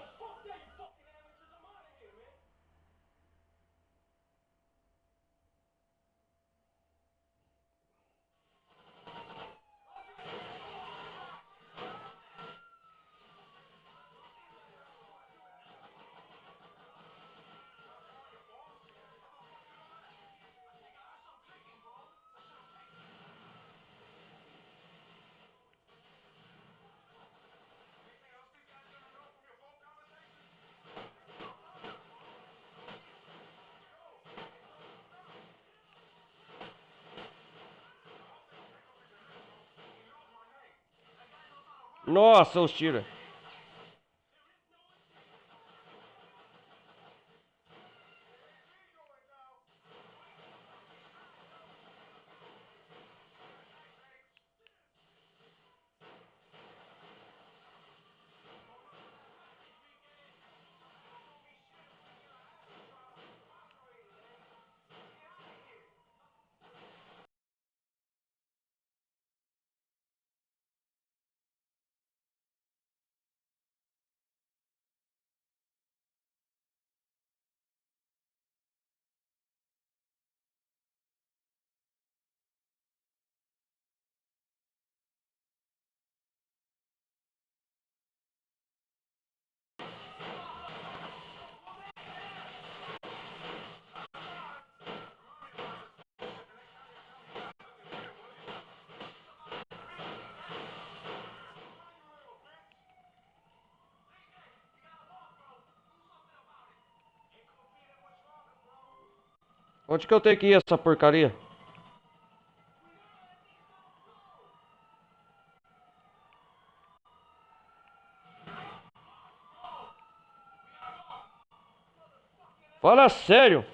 Nossa, os tiras. Onde que eu tenho que ir essa porcaria? Fala sério.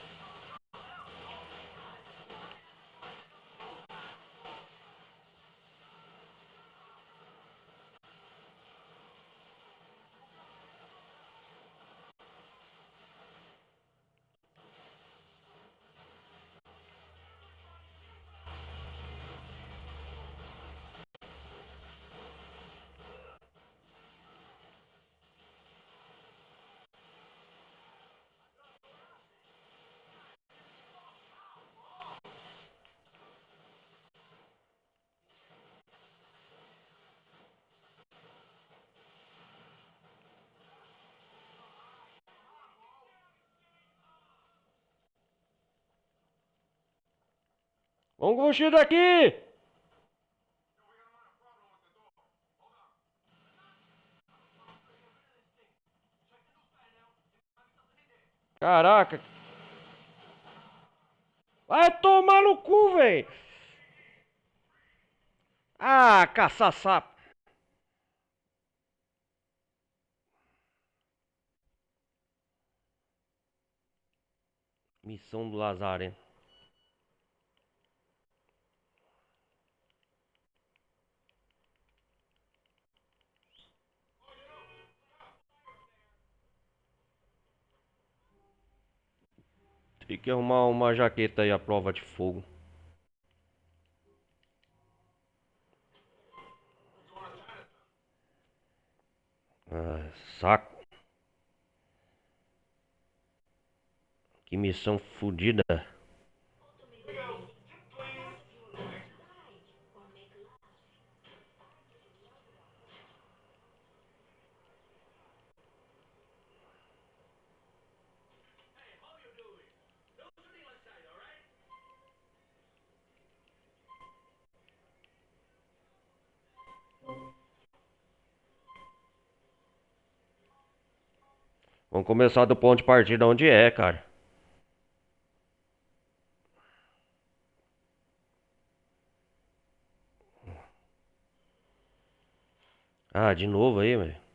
Vamos fugir daqui! Caraca. Vai tomar no cu, velho. Ah, caçar sapo. Missão do Lazareno. Tem que que arrumar uma jaqueta aí à prova de fogo. Ah, saco. Que missão fodida. Vamos começar do ponto de partida onde é, cara. Ah, de novo aí, velho.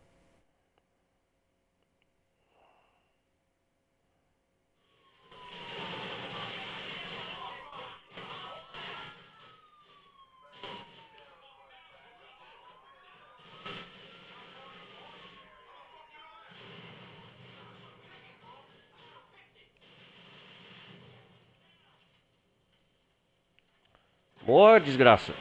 Boa, desgraça.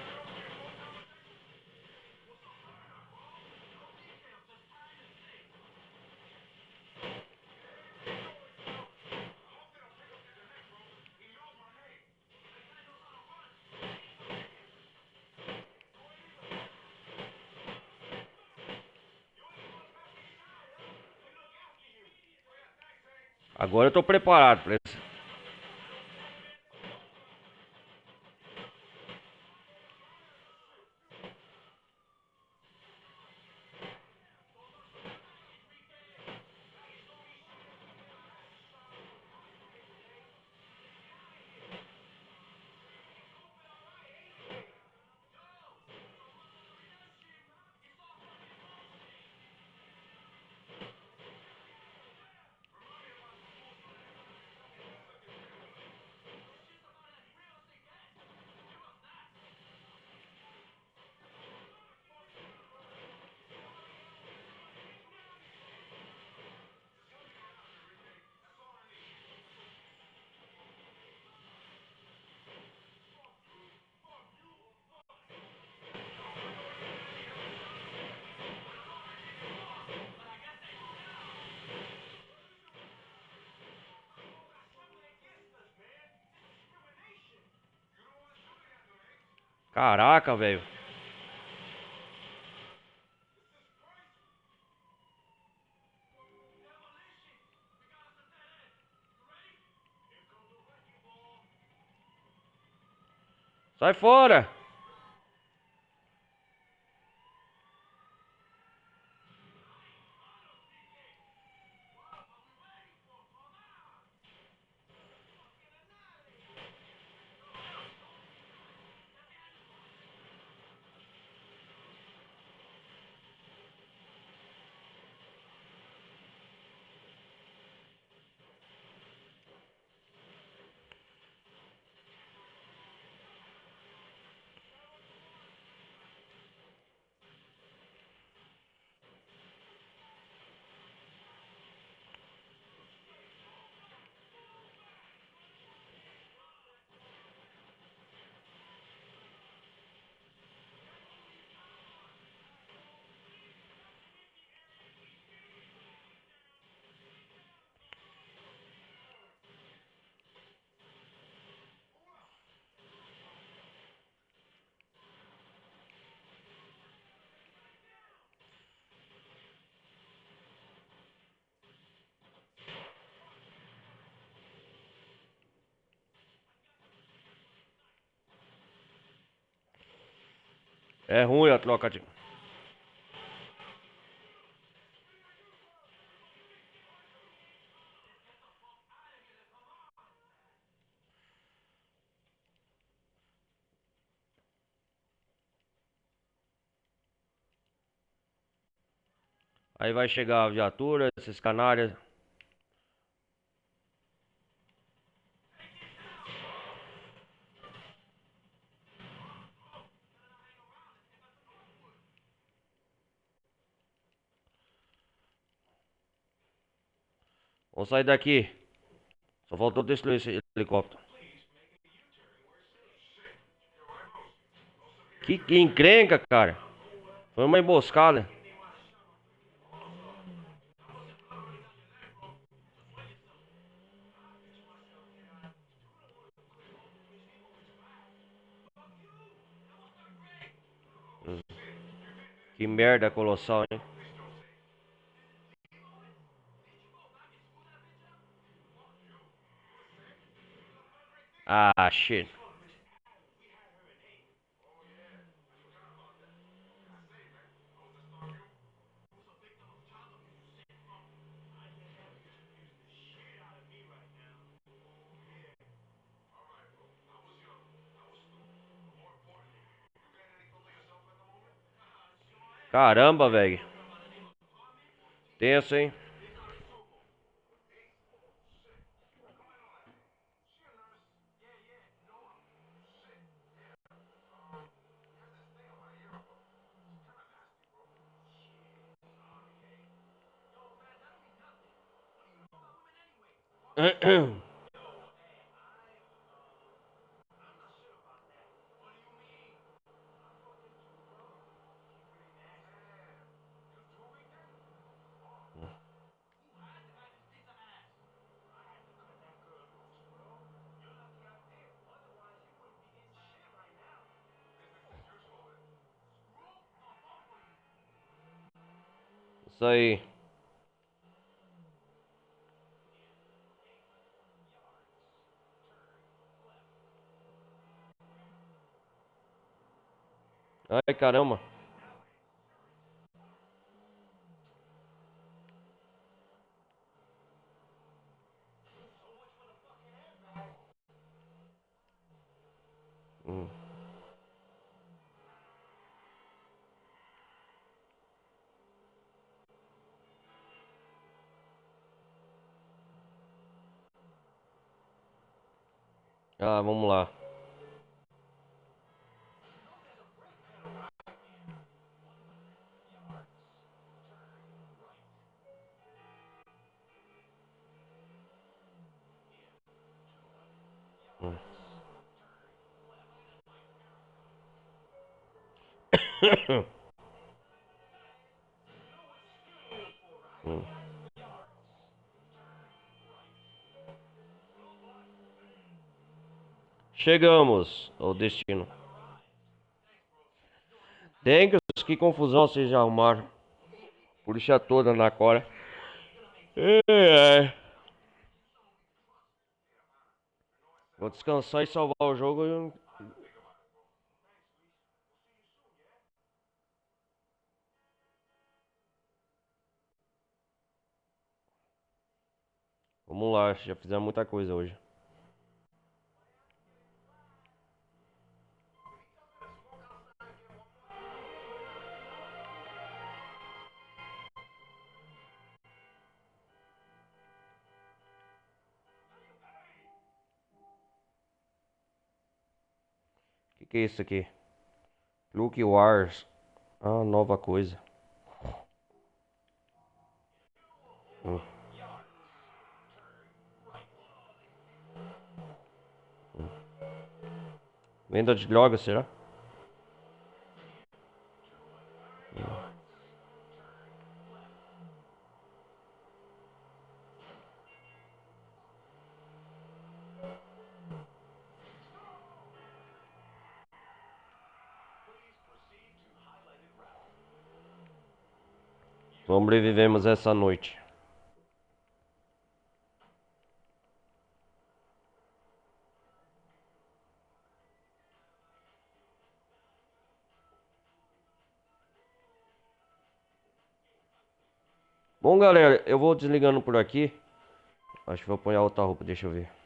Agora eu tô preparado pra isso. Caraca, velho. Sai fora. É ruim a troca de. Aí vai chegar a viatura, esses canários. Vamos sair daqui. Só faltou destruir esse helicóptero. Que encrenca, cara. Foi uma emboscada. Que merda colossal, hein? Ah, shit. Caramba, velho. Tenso, hein? Isso aí. Ai, caramba. Hum. Ah, vamos lá. Hum. Hum. Chegamos ao destino. Thanks, que confusão vocês já arrumaram. Polícia toda na cora. É. Vou descansar e salvar o jogo. Vamos lá, já fizemos muita coisa hoje. Que é isso aqui? Luke Wars. Ah, nova coisa. Hum. Venda de drogas, será? Sobrevivemos essa noite. Bom, galera, eu vou desligando por aqui. Acho que vou pôr outra roupa, deixa eu ver.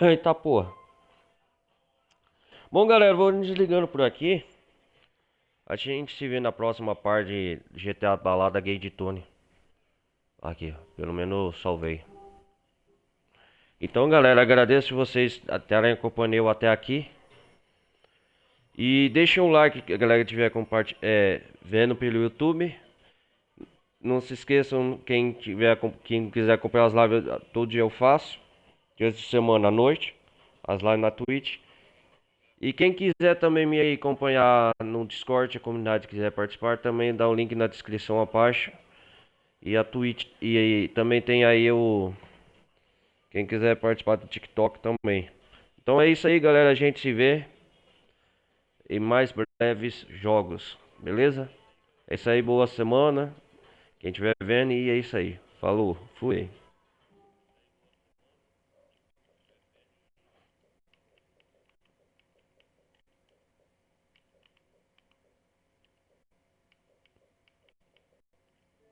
Eita porra. Bom, galera, vou desligando por aqui. A gente se vê na próxima parte de GTA Balada Gay de Tony. Aqui, pelo menos salvei. Então, galera, agradeço vocês terem acompanhado até aqui. E deixem um like, que a galera que estiver vendo pelo YouTube. Não se esqueçam, quem quiser acompanhar as lives, todo dia eu faço. Dias de semana à noite, as lives na Twitch. E quem quiser também me acompanhar no Discord, a comunidade quiser participar, também dá o link na descrição abaixo. E a Twitch, e também tem aí quem quiser participar do TikTok também. Então é isso aí, galera, a gente se vê em mais breves jogos, beleza? É isso aí, boa semana. Quem estiver vendo, e é isso aí. Falou, fui.